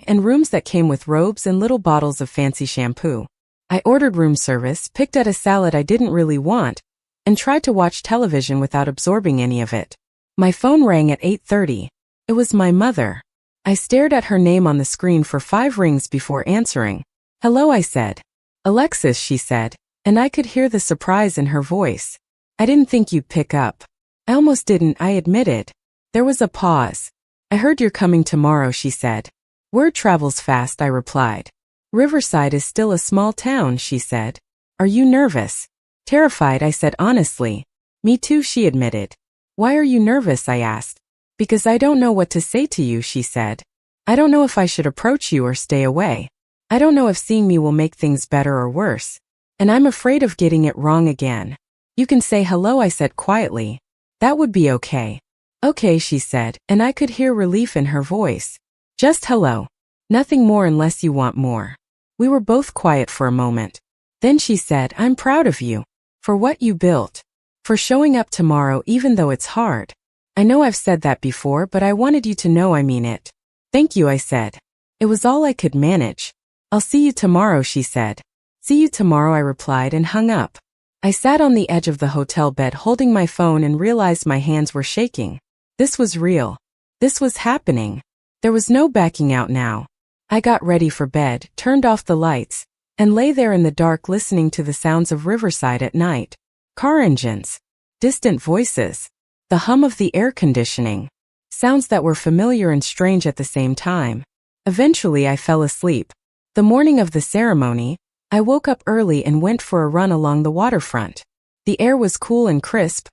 and rooms that came with robes and little bottles of fancy shampoo. I ordered room service, picked at a salad I didn't really want, and tried to watch television without absorbing any of it. My phone rang at 8:30. It was my mother. I stared at her name on the screen for 5 rings before answering. Hello, I said. Alexis, she said, and I could hear the surprise in her voice. I didn't think you'd pick up. I almost didn't, I admitted. There was a pause. I heard you're coming tomorrow, she said. Word travels fast, I replied. Riverside is still a small town, she said. Are you nervous? Terrified, I said honestly. Me too, she admitted. Why are you nervous, I asked. Because I don't know what to say to you, she said. I don't know if I should approach you or stay away. I don't know if seeing me will make things better or worse. And I'm afraid of getting it wrong again. You can say hello, I said quietly. That would be okay. Okay, she said, and I could hear relief in her voice. Just hello. Nothing more unless you want more. We were both quiet for a moment. Then she said, I'm proud of you. For what you built. For showing up tomorrow even though it's hard. I know I've said that before, but I wanted you to know I mean it. Thank you, I said. It was all I could manage. I'll see you tomorrow, she said. See you tomorrow, I replied and hung up. I sat on the edge of the hotel bed holding my phone and realized my hands were shaking. This was real. This was happening. There was no backing out now. I got ready for bed, turned off the lights, and lay there in the dark listening to the sounds of Riverside at night. Car engines. Distant voices. The hum of the air conditioning. Sounds that were familiar and strange at the same time. Eventually I fell asleep. The morning of the ceremony, I woke up early and went for a run along the waterfront. The air was cool and crisp,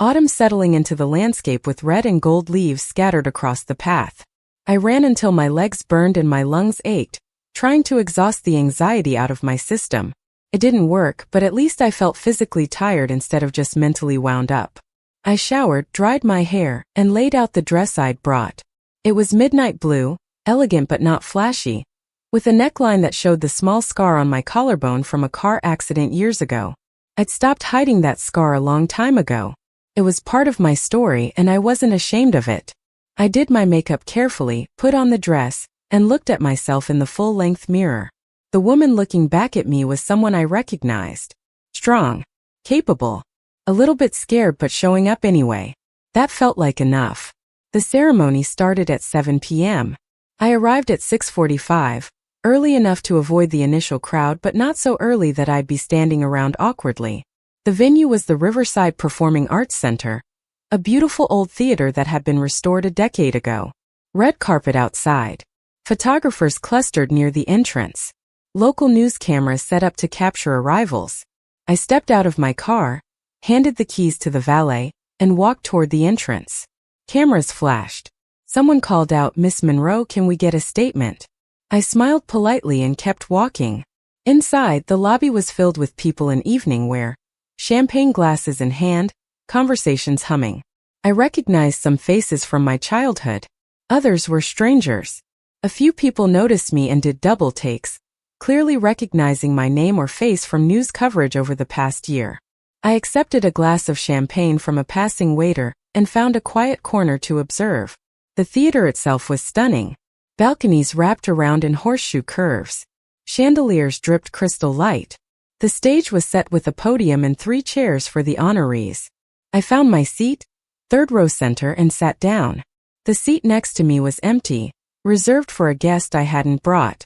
autumn settling into the landscape with red and gold leaves scattered across the path. I ran until my legs burned and my lungs ached, trying to exhaust the anxiety out of my system. It didn't work, but at least I felt physically tired instead of just mentally wound up. I showered, dried my hair, and laid out the dress I'd brought. It was midnight blue, elegant but not flashy, with a neckline that showed the small scar on my collarbone from a car accident years ago. I'd stopped hiding that scar a long time ago. It was part of my story and I wasn't ashamed of it. I did my makeup carefully, put on the dress, and looked at myself in the full-length mirror. The woman looking back at me was someone I recognized. Strong. Capable. A little bit scared but showing up anyway. That felt like enough. The ceremony started at 7 p.m. I arrived at 6:45, early enough to avoid the initial crowd but not so early that I'd be standing around awkwardly. The venue was the Riverside Performing Arts Center, a beautiful old theater that had been restored a decade ago. Red carpet outside. Photographers clustered near the entrance. Local news cameras set up to capture arrivals. I stepped out of my car, handed the keys to the valet, and walked toward the entrance. Cameras flashed. Someone called out, "Miss Monroe, can we get a statement?" I smiled politely and kept walking. Inside, the lobby was filled with people in evening wear, champagne glasses in hand, conversations humming. I recognized some faces from my childhood. Others were strangers. A few people noticed me and did double takes, clearly recognizing my name or face from news coverage over the past year. I accepted a glass of champagne from a passing waiter and found a quiet corner to observe. The theater itself was stunning. Balconies wrapped around in horseshoe curves. Chandeliers dripped crystal light. The stage was set with a podium and 3 chairs for the honorees. I found my seat, third row center, and sat down. The seat next to me was empty, reserved for a guest I hadn't brought.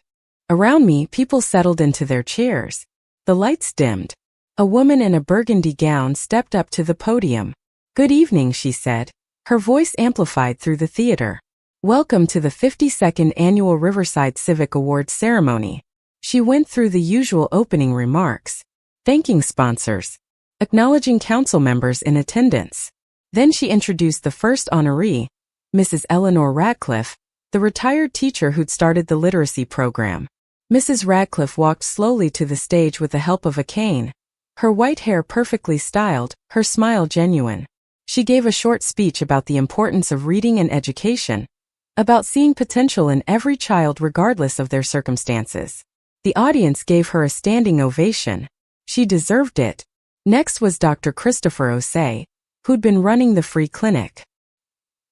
Around me, people settled into their chairs. The lights dimmed. A woman in a burgundy gown stepped up to the podium. "Good evening," she said, her voice amplified through the theater. "Welcome to the 52nd Annual Riverside Civic Awards ceremony." She went through the usual opening remarks, thanking sponsors, acknowledging council members in attendance. Then she introduced the first honoree, Mrs. Eleanor Radcliffe, the retired teacher who'd started the literacy program. Mrs. Radcliffe walked slowly to the stage with the help of a cane, her white hair perfectly styled, her smile genuine. She gave a short speech about the importance of reading and education, about seeing potential in every child regardless of their circumstances. The audience gave her a standing ovation. She deserved it. Next was Dr. Christopher Osei, who'd been running the free clinic.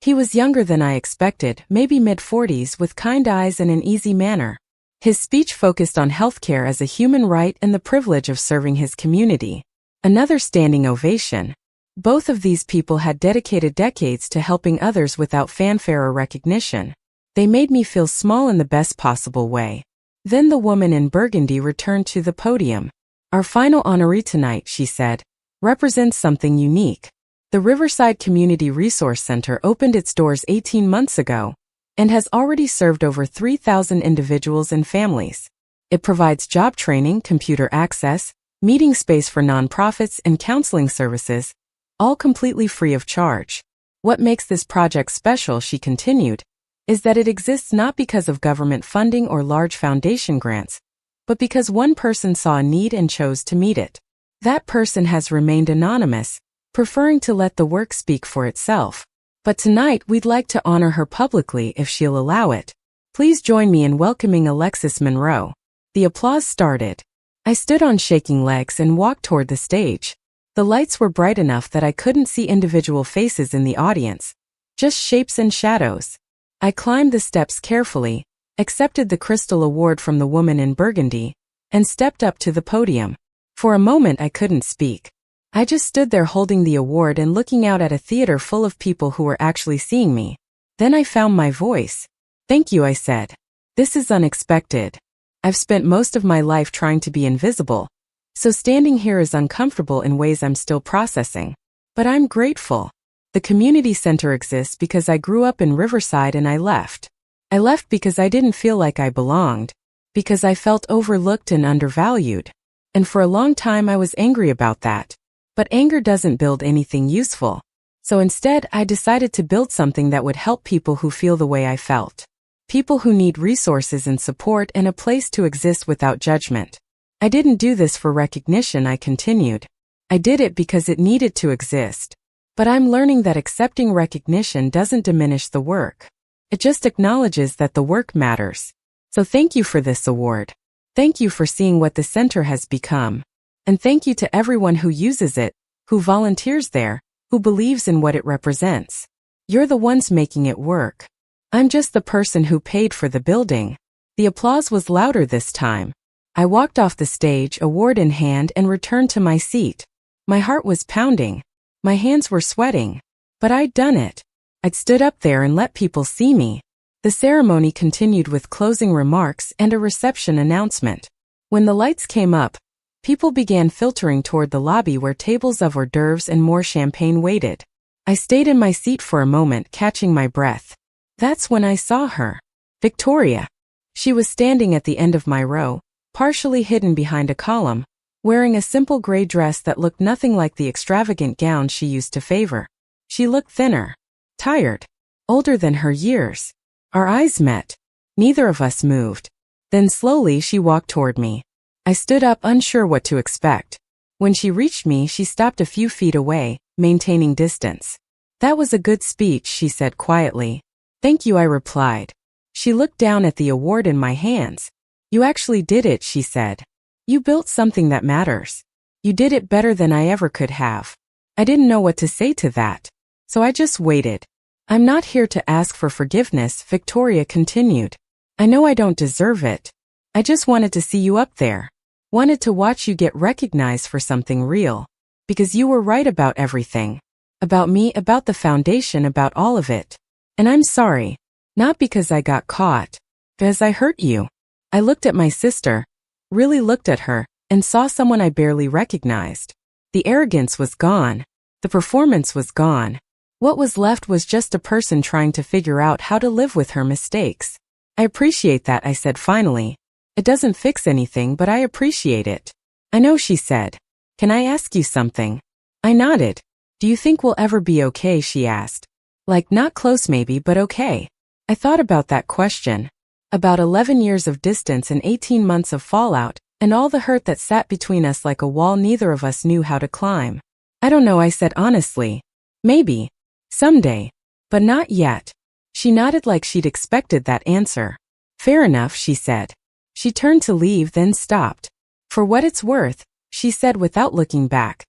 He was younger than I expected, maybe mid-40s, with kind eyes and an easy manner. His speech focused on healthcare as a human right and the privilege of serving his community. Another standing ovation. Both of these people had dedicated decades to helping others without fanfare or recognition. They made me feel small in the best possible way. Then the woman in burgundy returned to the podium. "Our final honoree tonight," she said, "represents something unique. The Riverside Community Resource Center opened its doors 18 months ago and has already served over 3,000 individuals and families. It provides job training, computer access, meeting space for nonprofits, and counseling services, all completely free of charge. What makes this project special," she continued, "is that it exists not because of government funding or large foundation grants, but because one person saw a need and chose to meet it. That person has remained anonymous, preferring to let the work speak for itself. But tonight we'd like to honor her publicly if she'll allow it. Please join me in welcoming Alexis Monroe." The applause started. I stood on shaking legs and walked toward the stage. The lights were bright enough that I couldn't see individual faces in the audience, just shapes and shadows. I climbed the steps carefully, accepted the crystal award from the woman in burgundy, and stepped up to the podium. For a moment I couldn't speak. I just stood there holding the award and looking out at a theater full of people who were actually seeing me. Then I found my voice. "Thank you," I said. "This is unexpected. I've spent most of my life trying to be invisible, so standing here is uncomfortable in ways I'm still processing. But I'm grateful. The community center exists because I grew up in Riverside and I left. I left because I didn't feel like I belonged, because I felt overlooked and undervalued. And for a long time I was angry about that. But anger doesn't build anything useful. So instead, I decided to build something that would help people who feel the way I felt. People who need resources and support and a place to exist without judgment. I didn't do this for recognition, I continued. I did it because it needed to exist. But I'm learning that accepting recognition doesn't diminish the work. It just acknowledges that the work matters. So thank you for this award. Thank you for seeing what the center has become. And thank you to everyone who uses it, who volunteers there, who believes in what it represents. You're the ones making it work. I'm just the person who paid for the building. The applause was louder this time. I walked off the stage, award in hand, and returned to my seat. My heart was pounding. My hands were sweating. But I'd done it. I'd stood up there and let people see me. The ceremony continued with closing remarks and a reception announcement. When the lights came up, people began filtering toward the lobby where tables of hors d'oeuvres and more champagne waited. I stayed in my seat for a moment, catching my breath. That's when I saw her. Victoria. She was standing at the end of my row, partially hidden behind a column, wearing a simple gray dress that looked nothing like the extravagant gown she used to favor. She looked thinner, tired, older than her years. Our eyes met. Neither of us moved. Then slowly she walked toward me. I stood up, unsure what to expect. When she reached me, she stopped a few feet away, maintaining distance. That was a good speech, she said quietly. Thank you, I replied. She looked down at the award in my hands. You actually did it, she said. You built something that matters. You did it better than I ever could have. I didn't know what to say to that. So I just waited. I'm not here to ask for forgiveness, Victoria continued. I know I don't deserve it. I just wanted to see you up there. Wanted to watch you get recognized for something real. Because you were right about everything. About me, about the foundation, about all of it. And I'm sorry. Not because I got caught. Because I hurt you. I looked at my sister, really looked at her, and saw someone I barely recognized. The arrogance was gone. The performance was gone. What was left was just a person trying to figure out how to live with her mistakes. I appreciate that, I said finally. It doesn't fix anything, but I appreciate it. I know, she said. Can I ask you something? I nodded. Do you think we'll ever be okay, she asked. Like, not close maybe, but okay. I thought about that question. About 11 years of distance and 18 months of fallout, and all the hurt that sat between us like a wall neither of us knew how to climb. I don't know, I said honestly. Maybe. Someday. But not yet. She nodded like she'd expected that answer. Fair enough, she said. She turned to leave, then stopped. For what it's worth, she said without looking back.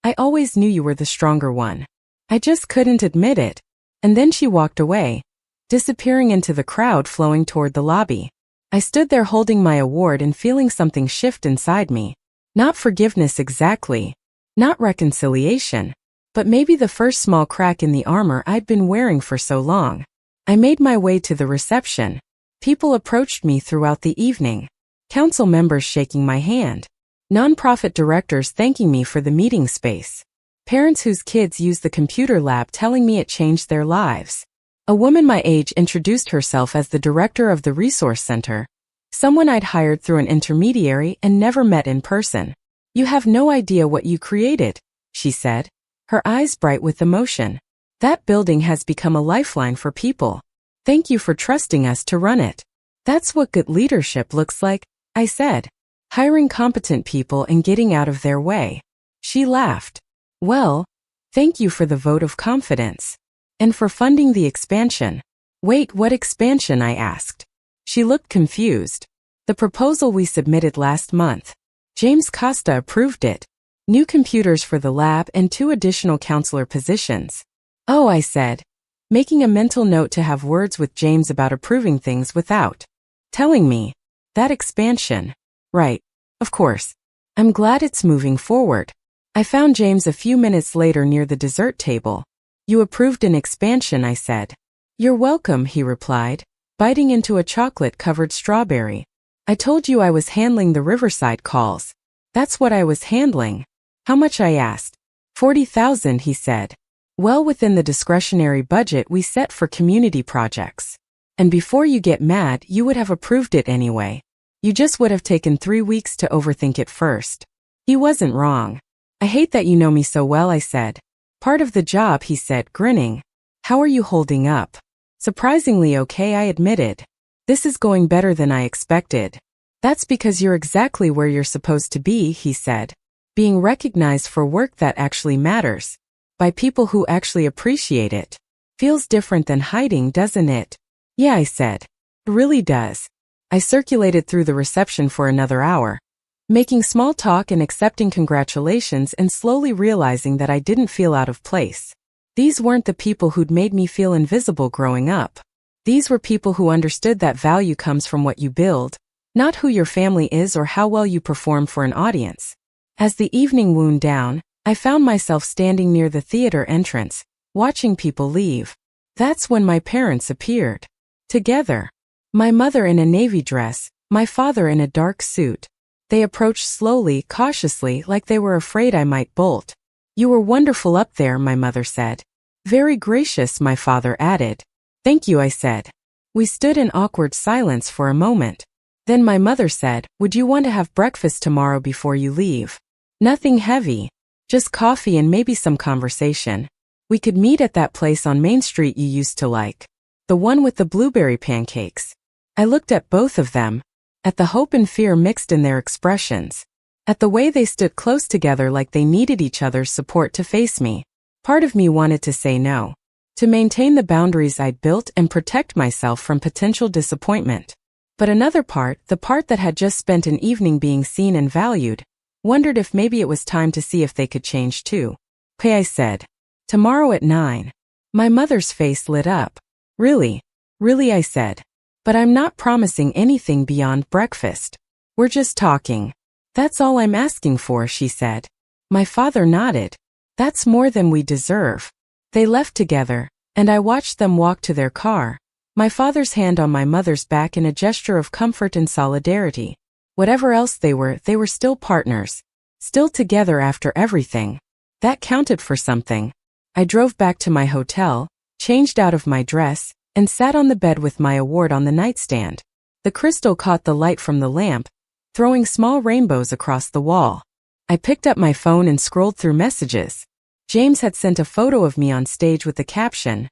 I always knew you were the stronger one. I just couldn't admit it. And then she walked away, disappearing into the crowd flowing toward the lobby. I stood there holding my award and feeling something shift inside me. Not forgiveness exactly. Not reconciliation. But maybe the first small crack in the armor I'd been wearing for so long. I made my way to the reception. People approached me throughout the evening. Council members shaking my hand. Nonprofit directors thanking me for the meeting space. Parents whose kids use the computer lab telling me it changed their lives. A woman my age introduced herself as the director of the resource center. Someone I'd hired through an intermediary and never met in person. You have no idea what you created, she said, her eyes bright with emotion. That building has become a lifeline for people. Thank you for trusting us to run it. That's what good leadership looks like, I said. Hiring competent people and getting out of their way. She laughed. Well, thank you for the vote of confidence. And for funding the expansion. Wait, what expansion? I asked. She looked confused. The proposal we submitted last month. James Costa approved it. New computers for the lab and 2 additional counselor positions. Oh, I said, making a mental note to have words with James about approving things without telling me. That expansion. Right. Of course. I'm glad it's moving forward. I found James a few minutes later near the dessert table. You approved an expansion, I said. You're welcome, he replied, biting into a chocolate-covered strawberry. I told you I was handling the Riverside calls. That's what I was handling. How much? I asked. 40,000, he said. Well within the discretionary budget we set for community projects. And before you get mad, you would have approved it anyway. You just would have taken 3 weeks to overthink it first. He wasn't wrong. I hate that you know me so well, I said. Part of the job, he said, grinning. How are you holding up? Surprisingly okay, I admitted. This is going better than I expected. That's because you're exactly where you're supposed to be, he said. Being recognized for work that actually matters. By people who actually appreciate it. Feels different than hiding, doesn't it? Yeah, I said. It really does. I circulated through the reception for another hour, making small talk and accepting congratulations and slowly realizing that I didn't feel out of place. These weren't the people who'd made me feel invisible growing up. These were people who understood that value comes from what you build, not who your family is or how well you perform for an audience. As the evening wound down, I found myself standing near the theater entrance, watching people leave. That's when my parents appeared. Together. My mother in a navy dress, my father in a dark suit. They approached slowly, cautiously, like they were afraid I might bolt. You were wonderful up there, my mother said. Very gracious, my father added. Thank you, I said. We stood in awkward silence for a moment. Then my mother said, would you want to have breakfast tomorrow before you leave? Nothing heavy. Just coffee and maybe some conversation. We could meet at that place on Main Street you used to like. The one with the blueberry pancakes. I looked at both of them. At the hope and fear mixed in their expressions. At the way they stood close together like they needed each other's support to face me. Part of me wanted to say no. To maintain the boundaries I'd built and protect myself from potential disappointment. But another part, the part that had just spent an evening being seen and valued, wondered if maybe it was time to see if they could change too. Okay, I said. Tomorrow at 9. My mother's face lit up. Really? Really, I said. But I'm not promising anything beyond breakfast. We're just talking. That's all I'm asking for, she said. My father nodded. That's more than we deserve. They left together, and I watched them walk to their car, my father's hand on my mother's back in a gesture of comfort and solidarity. Whatever else they were still partners. Still together after everything. That counted for something. I drove back to my hotel, changed out of my dress, and sat on the bed with my award on the nightstand. The crystal caught the light from the lamp, throwing small rainbows across the wall. I picked up my phone and scrolled through messages. James had sent a photo of me on stage with the caption,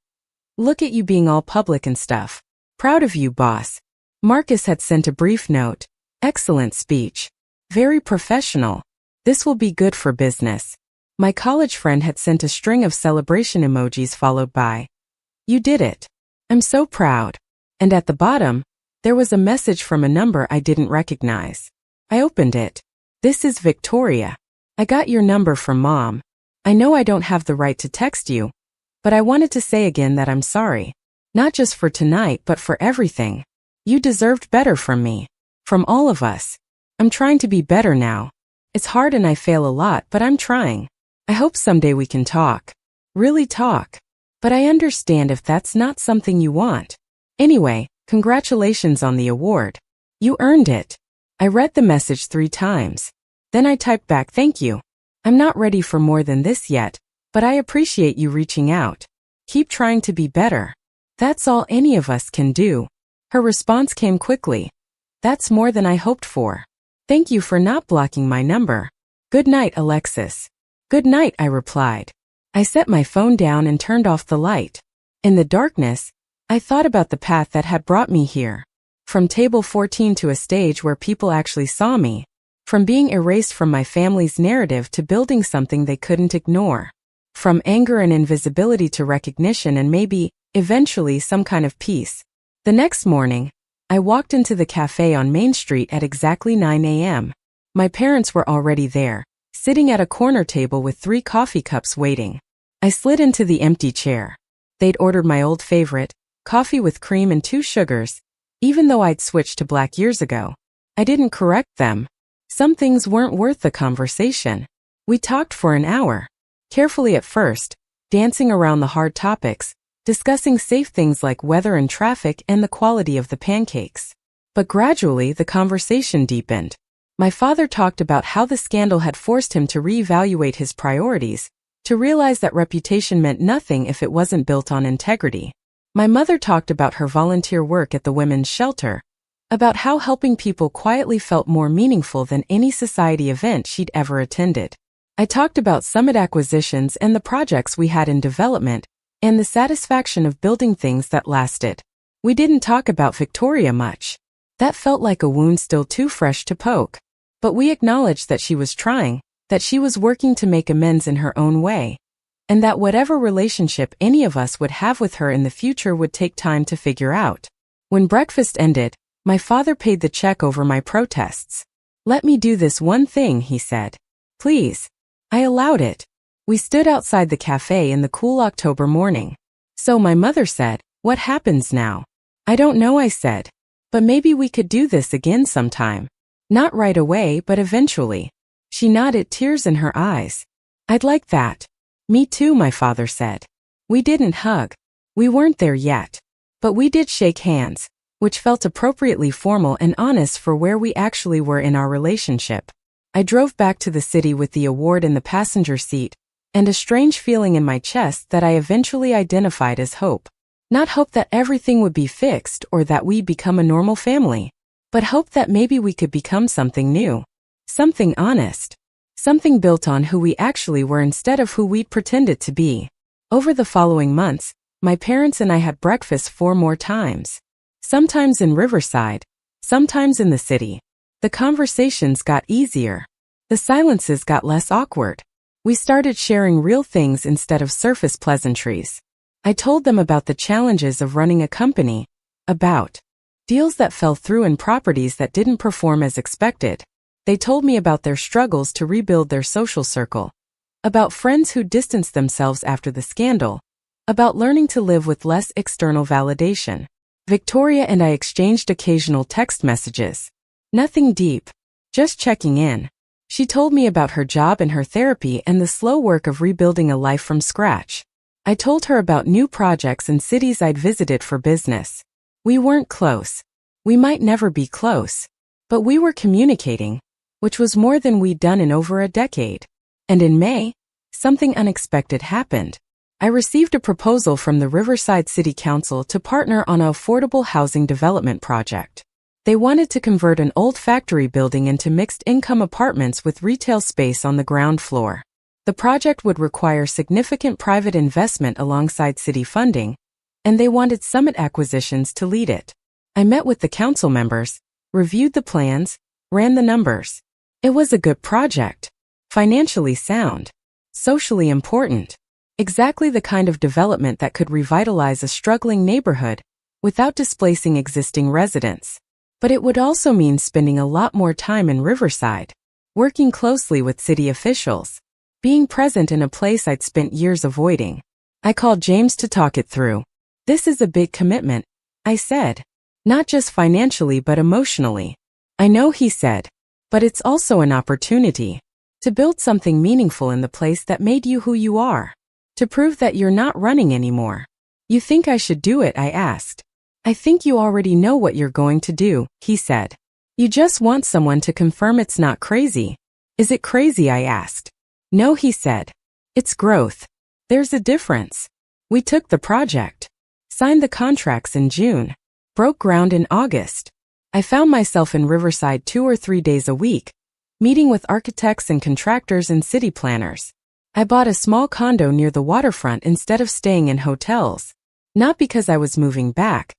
"Look at you being all public and stuff. Proud of you, boss." Marcus had sent a brief note, "Excellent speech. Very professional. This will be good for business." My college friend had sent a string of celebration emojis followed by, "You did it. I'm so proud." And at the bottom, there was a message from a number I didn't recognize. I opened it. "This is Victoria. I got your number from Mom. I know I don't have the right to text you, but I wanted to say again that I'm sorry. Not just for tonight, but for everything. You deserved better from me. From all of us. I'm trying to be better now. It's hard and I fail a lot, but I'm trying. I hope someday we can talk. Really talk. But I understand if that's not something you want. Anyway, congratulations on the award. You earned it." I read the message 3 times. Then I typed back, "Thank you. I'm not ready for more than this yet, but I appreciate you reaching out. Keep trying to be better. That's all any of us can do." Her response came quickly. "That's more than I hoped for. Thank you for not blocking my number. Good night, Alexis." "Good night," I replied. I set my phone down and turned off the light. In the darkness, I thought about the path that had brought me here. From table 14 to a stage where people actually saw me. From being erased from my family's narrative to building something they couldn't ignore. From anger and invisibility to recognition and maybe, eventually, some kind of peace. The next morning, I walked into the cafe on Main Street at exactly 9 a.m. My parents were already there, sitting at a corner table with 3 coffee cups waiting. I slid into the empty chair. They'd ordered my old favorite, coffee with cream and 2 sugars, even though I'd switched to black years ago. I didn't correct them. Some things weren't worth the conversation. We talked for an hour. Carefully at first, dancing around the hard topics, discussing safe things like weather and traffic and the quality of the pancakes. But gradually the conversation deepened. My father talked about how the scandal had forced him to reevaluate his priorities, to realize that reputation meant nothing if it wasn't built on integrity. My mother talked about her volunteer work at the women's shelter, about how helping people quietly felt more meaningful than any society event she'd ever attended. I talked about summit acquisitions and the projects we had in development, and the satisfaction of building things that lasted. We didn't talk about Victoria much. That felt like a wound still too fresh to poke. But we acknowledged that she was trying, that she was working to make amends in her own way, and that whatever relationship any of us would have with her in the future would take time to figure out. When breakfast ended, my father paid the check over my protests. "Let me do this one thing," he said. "Please." I allowed it. We stood outside the cafe in the cool October morning. "So," my mother said, "what happens now?" "I don't know," I said. "But maybe we could do this again sometime. Not right away, but eventually." She nodded, tears in her eyes. "I'd like that." "Me too," my father said. We didn't hug. We weren't there yet. But we did shake hands, which felt appropriately formal and honest for where we actually were in our relationship. I drove back to the city with the award in the passenger seat, and a strange feeling in my chest that I eventually identified as hope. Not hope that everything would be fixed or that we'd become a normal family, but hope that maybe we could become something new. Something honest. Something built on who we actually were instead of who we'd pretended to be. Over the following months, my parents and I had breakfast 4 more times. Sometimes in Riverside, sometimes in the city. The conversations got easier. The silences got less awkward. We started sharing real things instead of surface pleasantries. I told them about the challenges of running a company, about deals that fell through and properties that didn't perform as expected. They told me about their struggles to rebuild their social circle, about friends who distanced themselves after the scandal, about learning to live with less external validation. Victoria and I exchanged occasional text messages. Nothing deep, just checking in. She told me about her job and her therapy and the slow work of rebuilding a life from scratch. I told her about new projects and cities I'd visited for business. We weren't close. We might never be close. But we were communicating, which was more than we'd done in over a decade. And in May, something unexpected happened. I received a proposal from the Riverside City Council to partner on an affordable housing development project. They wanted to convert an old factory building into mixed-income apartments with retail space on the ground floor. The project would require significant private investment alongside city funding, and they wanted Summit Acquisitions to lead it. I met with the council members, reviewed the plans, ran the numbers. It was a good project. Financially sound. Socially important. Exactly the kind of development that could revitalize a struggling neighborhood without displacing existing residents. But it would also mean spending a lot more time in Riverside, working closely with city officials, being present in a place I'd spent years avoiding. I called James to talk it through. "This is a big commitment," I said. "Not just financially but emotionally." "I know," he said, "but it's also an opportunity to build something meaningful in the place that made you who you are, to prove that you're not running anymore." "You think I should do it?" I asked. "I think you already know what you're going to do," he said. "You just want someone to confirm it's not crazy." "Is it crazy?" I asked. "No," he said. "It's growth. There's a difference." We took the project, signed the contracts in June, broke ground in August. I found myself in Riverside 2 or 3 days a week, meeting with architects and contractors and city planners. I bought a small condo near the waterfront instead of staying in hotels. Not because I was moving back,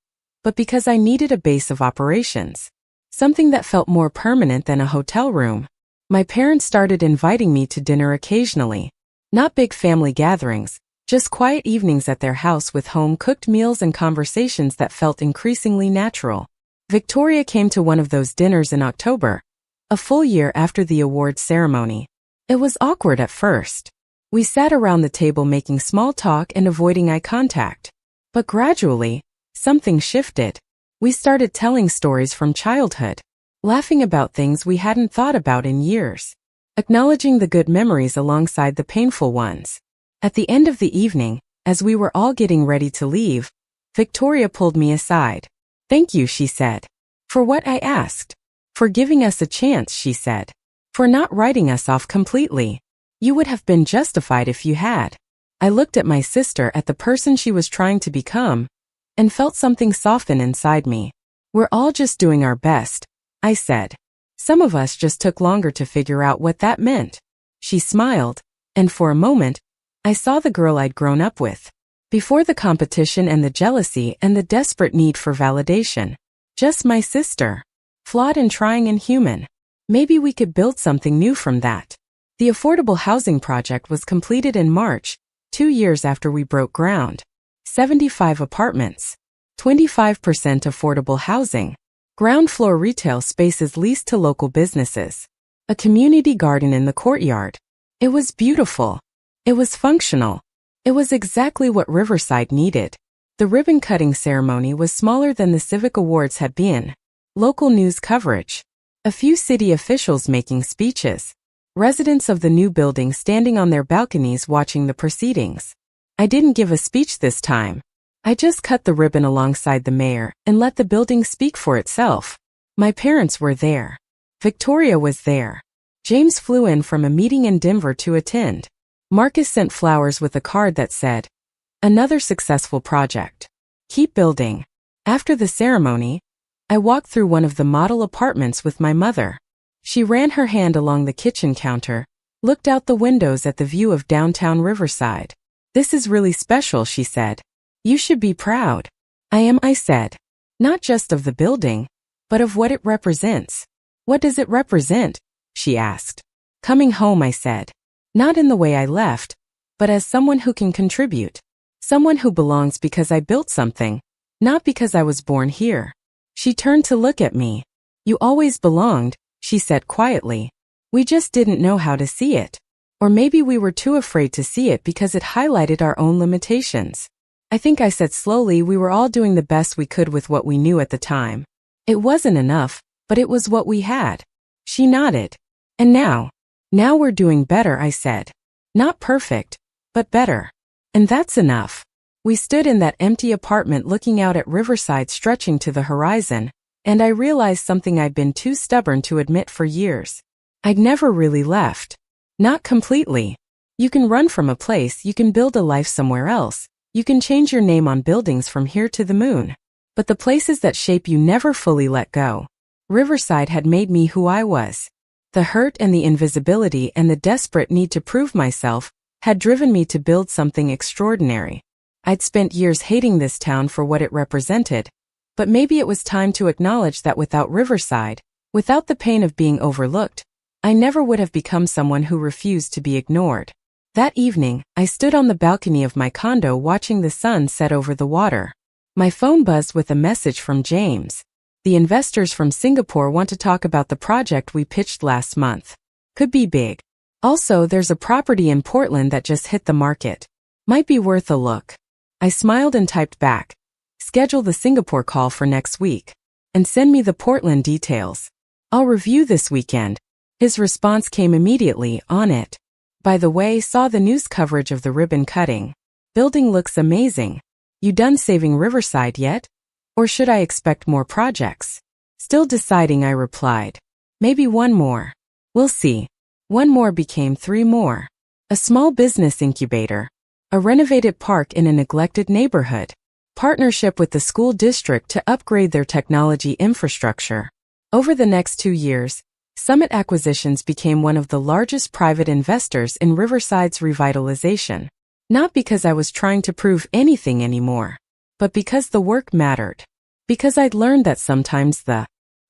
but because I needed a base of operations. Something that felt more permanent than a hotel room. My parents started inviting me to dinner occasionally. Not big family gatherings, just quiet evenings at their house with home-cooked meals and conversations that felt increasingly natural. Victoria came to one of those dinners in October, a full year after the awards ceremony. It was awkward at first. We sat around the table making small talk and avoiding eye contact. But gradually, something shifted. We started telling stories from childhood, laughing about things we hadn't thought about in years, acknowledging the good memories alongside the painful ones. At the end of the evening, as we were all getting ready to leave, Victoria pulled me aside. "Thank you," she said. "For what?" I asked. "For giving us a chance," she said. "For not writing us off completely. You would have been justified if you had." I looked at my sister, at the person she was trying to become, and felt something soften inside me. "We're all just doing our best," I said. "Some of us just took longer to figure out what that meant." She smiled, and for a moment, I saw the girl I'd grown up with. Before the competition and the jealousy and the desperate need for validation. Just my sister. Flawed and trying and human. Maybe we could build something new from that. The affordable housing project was completed in March, 2 years after we broke ground. 75 apartments. 25% affordable housing. Ground floor retail spaces leased to local businesses. A community garden in the courtyard. It was beautiful. It was functional. It was exactly what Riverside needed. The ribbon-cutting ceremony was smaller than the Civic Awards had been. Local news coverage. A few city officials making speeches. Residents of the new building standing on their balconies watching the proceedings. I didn't give a speech this time. I just cut the ribbon alongside the mayor and let the building speak for itself. My parents were there. Victoria was there. James flew in from a meeting in Denver to attend. Marcus sent flowers with a card that said, "Another successful project. Keep building." After the ceremony, I walked through one of the model apartments with my mother. She ran her hand along the kitchen counter, looked out the windows at the view of downtown Riverside. "This is really special," she said. "You should be proud." "I am," I said. "Not just of the building, but of what it represents." "What does it represent?" she asked. "Coming home," I said. "Not in the way I left, but as someone who can contribute. Someone who belongs because I built something, not because I was born here." She turned to look at me. "You always belonged," she said quietly. "We just didn't know how to see it. Or maybe we were too afraid to see it because it highlighted our own limitations." I think I said slowly, we were all doing the best we could with what we knew at the time. It wasn't enough, but it was what we had. She nodded. "And now we're doing better," I said. "Not perfect, but better. And that's enough." We stood in that empty apartment looking out at Riverside stretching to the horizon, and I realized something I'd been too stubborn to admit for years. I'd never really left. Not completely. You can run from a place, you can build a life somewhere else, you can change your name on buildings from here to the moon. But the places that shape you never fully let go. Riverside had made me who I was. The hurt and the invisibility and the desperate need to prove myself had driven me to build something extraordinary. I'd spent years hating this town for what it represented, but maybe it was time to acknowledge that without Riverside, without the pain of being overlooked, I never would have become someone who refused to be ignored. That evening, I stood on the balcony of my condo watching the sun set over the water. My phone buzzed with a message from James. "The investors from Singapore want to talk about the project we pitched last month. Could be big. Also, there's a property in Portland that just hit the market. Might be worth a look." I smiled and typed back, "Schedule the Singapore call for next week. And send me the Portland details. I'll review this weekend." His response came immediately, "On it. By the way, saw the news coverage of the ribbon cutting. Building looks amazing. You done saving Riverside yet? Or should I expect more projects?" "Still deciding," I replied. "Maybe one more. We'll see." One more became 3 more. A small business incubator. A renovated park in a neglected neighborhood. Partnership with the school district to upgrade their technology infrastructure. Over the next 2 years, Summit Acquisitions became one of the largest private investors in Riverside's revitalization. Not because I was trying to prove anything anymore, but because the work mattered. Because I'd learned that sometimes the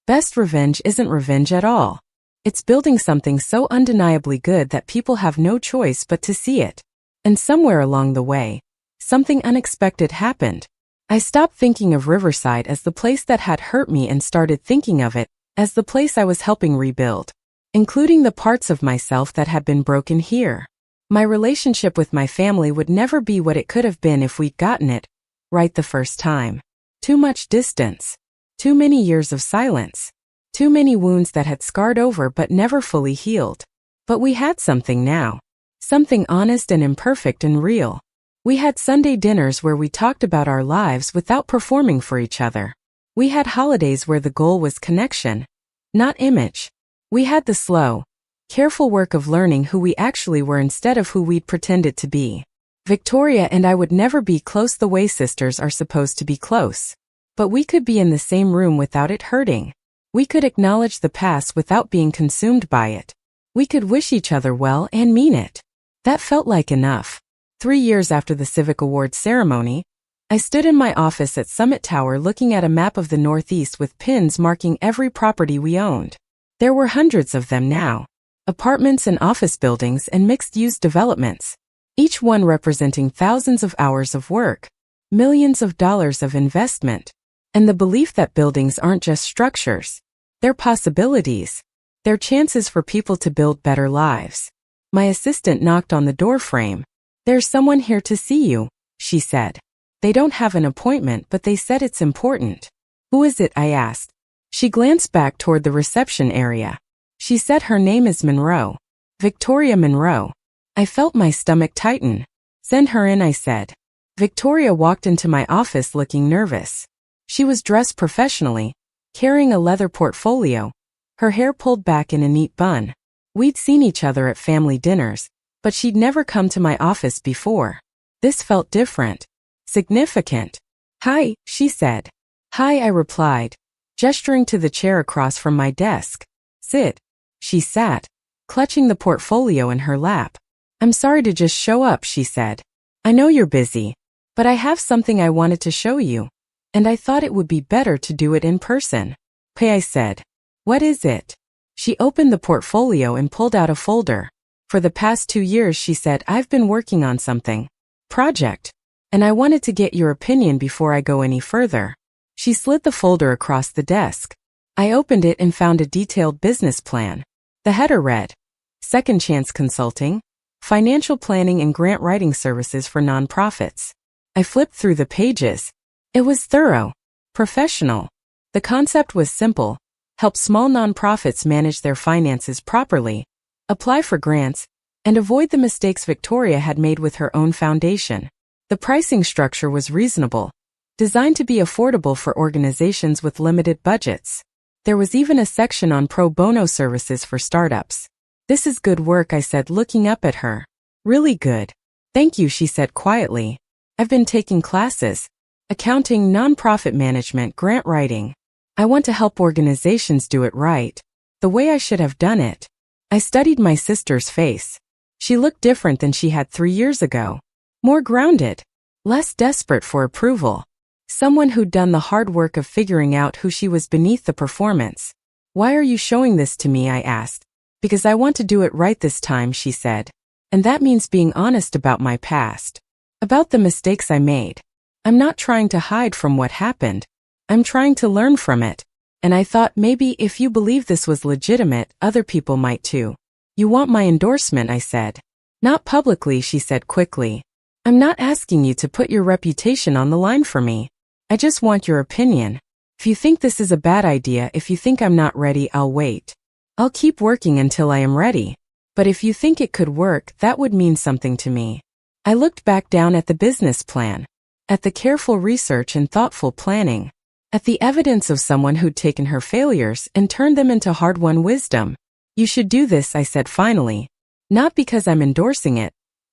best revenge isn't revenge at all. It's building something so undeniably good that people have no choice but to see it. And somewhere along the way, something unexpected happened. I stopped thinking of Riverside as the place that had hurt me and started thinking of it as the place I was helping rebuild, including the parts of myself that had been broken here. My relationship with my family would never be what it could have been if we'd gotten it right the first time. Too much distance. Too many years of silence. Too many wounds that had scarred over but never fully healed. But we had something now. Something honest and imperfect and real. We had Sunday dinners where we talked about our lives without performing for each other. We had holidays where the goal was connection, not image. We had the slow, careful work of learning who we actually were instead of who we'd pretended to be. Victoria and I would never be close the way sisters are supposed to be close. But we could be in the same room without it hurting. We could acknowledge the past without being consumed by it. We could wish each other well and mean it. That felt like enough. 3 years after the Civic Awards ceremony, I stood in my office at Summit Tower looking at a map of the Northeast with pins marking every property we owned. There were hundreds of them now. Apartments and office buildings and mixed-use developments, each one representing thousands of hours of work, millions of dollars of investment, and the belief that buildings aren't just structures. They're possibilities. They're chances for people to build better lives. My assistant knocked on the door frame. "There's someone here to see you," she said. "They don't have an appointment, but they said it's important." "Who is it?" I asked. She glanced back toward the reception area. She said her name is Monroe. Victoria Monroe. I felt my stomach tighten. "Send her in," I said. Victoria walked into my office looking nervous. She was dressed professionally, carrying a leather portfolio, her hair pulled back in a neat bun. We'd seen each other at family dinners, but she'd never come to my office before. This felt different. Significant. "Hi," she said. "Hi," I replied, gesturing to the chair across from my desk. "Sit." She sat, clutching the portfolio in her lap. "I'm sorry to just show up," she said. "I know you're busy, but I have something I wanted to show you, and I thought it would be better to do it in person." "Okay," I said. "What is it?" She opened the portfolio and pulled out a folder. "For the past 2 years," she said, "I've been working on something. Project. And I wanted to get your opinion before I go any further." She slid the folder across the desk. I opened it and found a detailed business plan. The header read, "Second Chance Consulting, Financial Planning and Grant Writing Services for Nonprofits." I flipped through the pages. It was thorough, professional. The concept was simple: help small nonprofits manage their finances properly, apply for grants, and avoid the mistakes Victoria had made with her own foundation. The pricing structure was reasonable, designed to be affordable for organizations with limited budgets. There was even a section on pro bono services for startups. "This is good work," I said, looking up at her. "Really good. Thank you," she said quietly. "I've been taking classes. Accounting, nonprofit management, grant writing. I want to help organizations do it right, the way I should have done it." I studied my sister's face. She looked different than she had 3 years ago. More grounded. Less desperate for approval. Someone who'd done the hard work of figuring out who she was beneath the performance. "Why are you showing this to me?" I asked. "Because I want to do it right this time," she said. "And that means being honest about my past. About the mistakes I made. I'm not trying to hide from what happened. I'm trying to learn from it. And I thought maybe if you believe this was legitimate, other people might too." "You want my endorsement," I said. "Not publicly," she said quickly. "I'm not asking you to put your reputation on the line for me. I just want your opinion. If you think this is a bad idea, if you think I'm not ready, I'll wait. I'll keep working until I am ready. But if you think it could work, that would mean something to me." I looked back down at the business plan, at the careful research and thoughtful planning, at the evidence of someone who'd taken her failures and turned them into hard-won wisdom. "You should do this," I said finally. "Not because I'm endorsing it,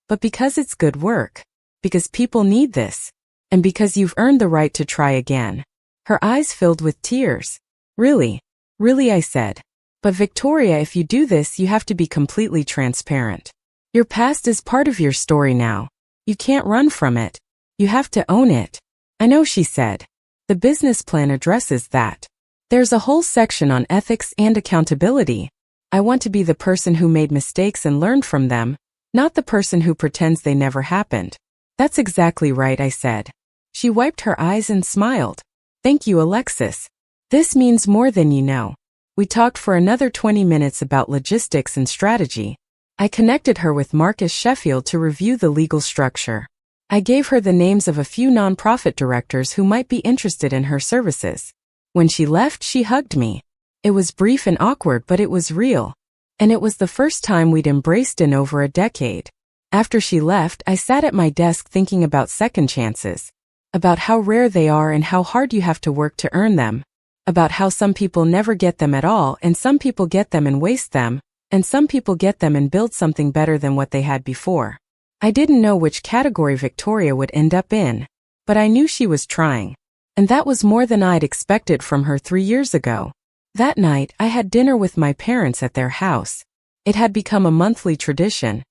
but because it's good work. Because people need this. And because you've earned the right to try again." Her eyes filled with tears. "Really? Really?" I said. "But Victoria, if you do this, you have to be completely transparent. Your past is part of your story now. You can't run from it. You have to own it." "I know," she said. "The business plan addresses that. There's a whole section on ethics and accountability. I want to be the person who made mistakes and learned from them, not the person who pretends they never happened." "That's exactly right," I said. She wiped her eyes and smiled. "Thank you, Alexis. This means more than you know." We talked for another 20 minutes about logistics and strategy. I connected her with Marcus Sheffield to review the legal structure. I gave her the names of a few nonprofit directors who might be interested in her services. When she left, she hugged me. It was brief and awkward, but it was real. And it was the first time we'd embraced in over a decade. After she left, I sat at my desk thinking about second chances. About how rare they are and how hard you have to work to earn them. About how some people never get them at all, and some people get them and waste them, and some people get them and build something better than what they had before. I didn't know which category Victoria would end up in, but I knew she was trying. And that was more than I'd expected from her 3 years ago. That night, I had dinner with my parents at their house. It had become a monthly tradition.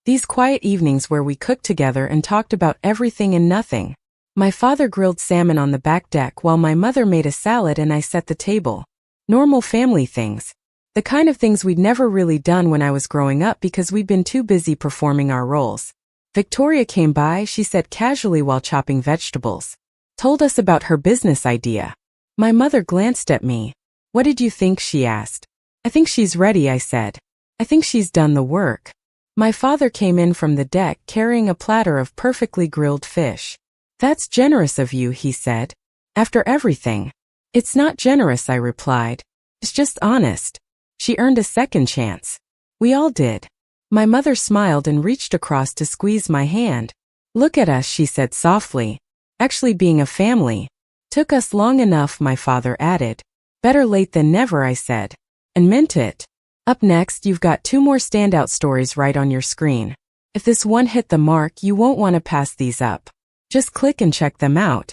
These quiet evenings where we cooked together and talked about everything and nothing. My father grilled salmon on the back deck while my mother made a salad and I set the table. Normal family things. The kind of things we'd never really done when I was growing up because we'd been too busy performing our roles. Victoria came by, she said casually while chopping vegetables. Told us about her business idea. My mother glanced at me. "What did you think?" she asked. "I think she's ready," I said. "I think she's done the work." My father came in from the deck carrying a platter of perfectly grilled fish. "That's generous of you," he said. "After everything." "It's not generous," I replied. "It's just honest. She earned a second chance. We all did." My mother smiled and reached across to squeeze my hand. "Look at us," she said softly. "Actually being a family. Took us long enough," my father added. "Better late than never," I said. And meant it. Up next, you've got 2 more standout stories right on your screen. If this one hit the mark, you won't want to pass these up. Just click and check them out.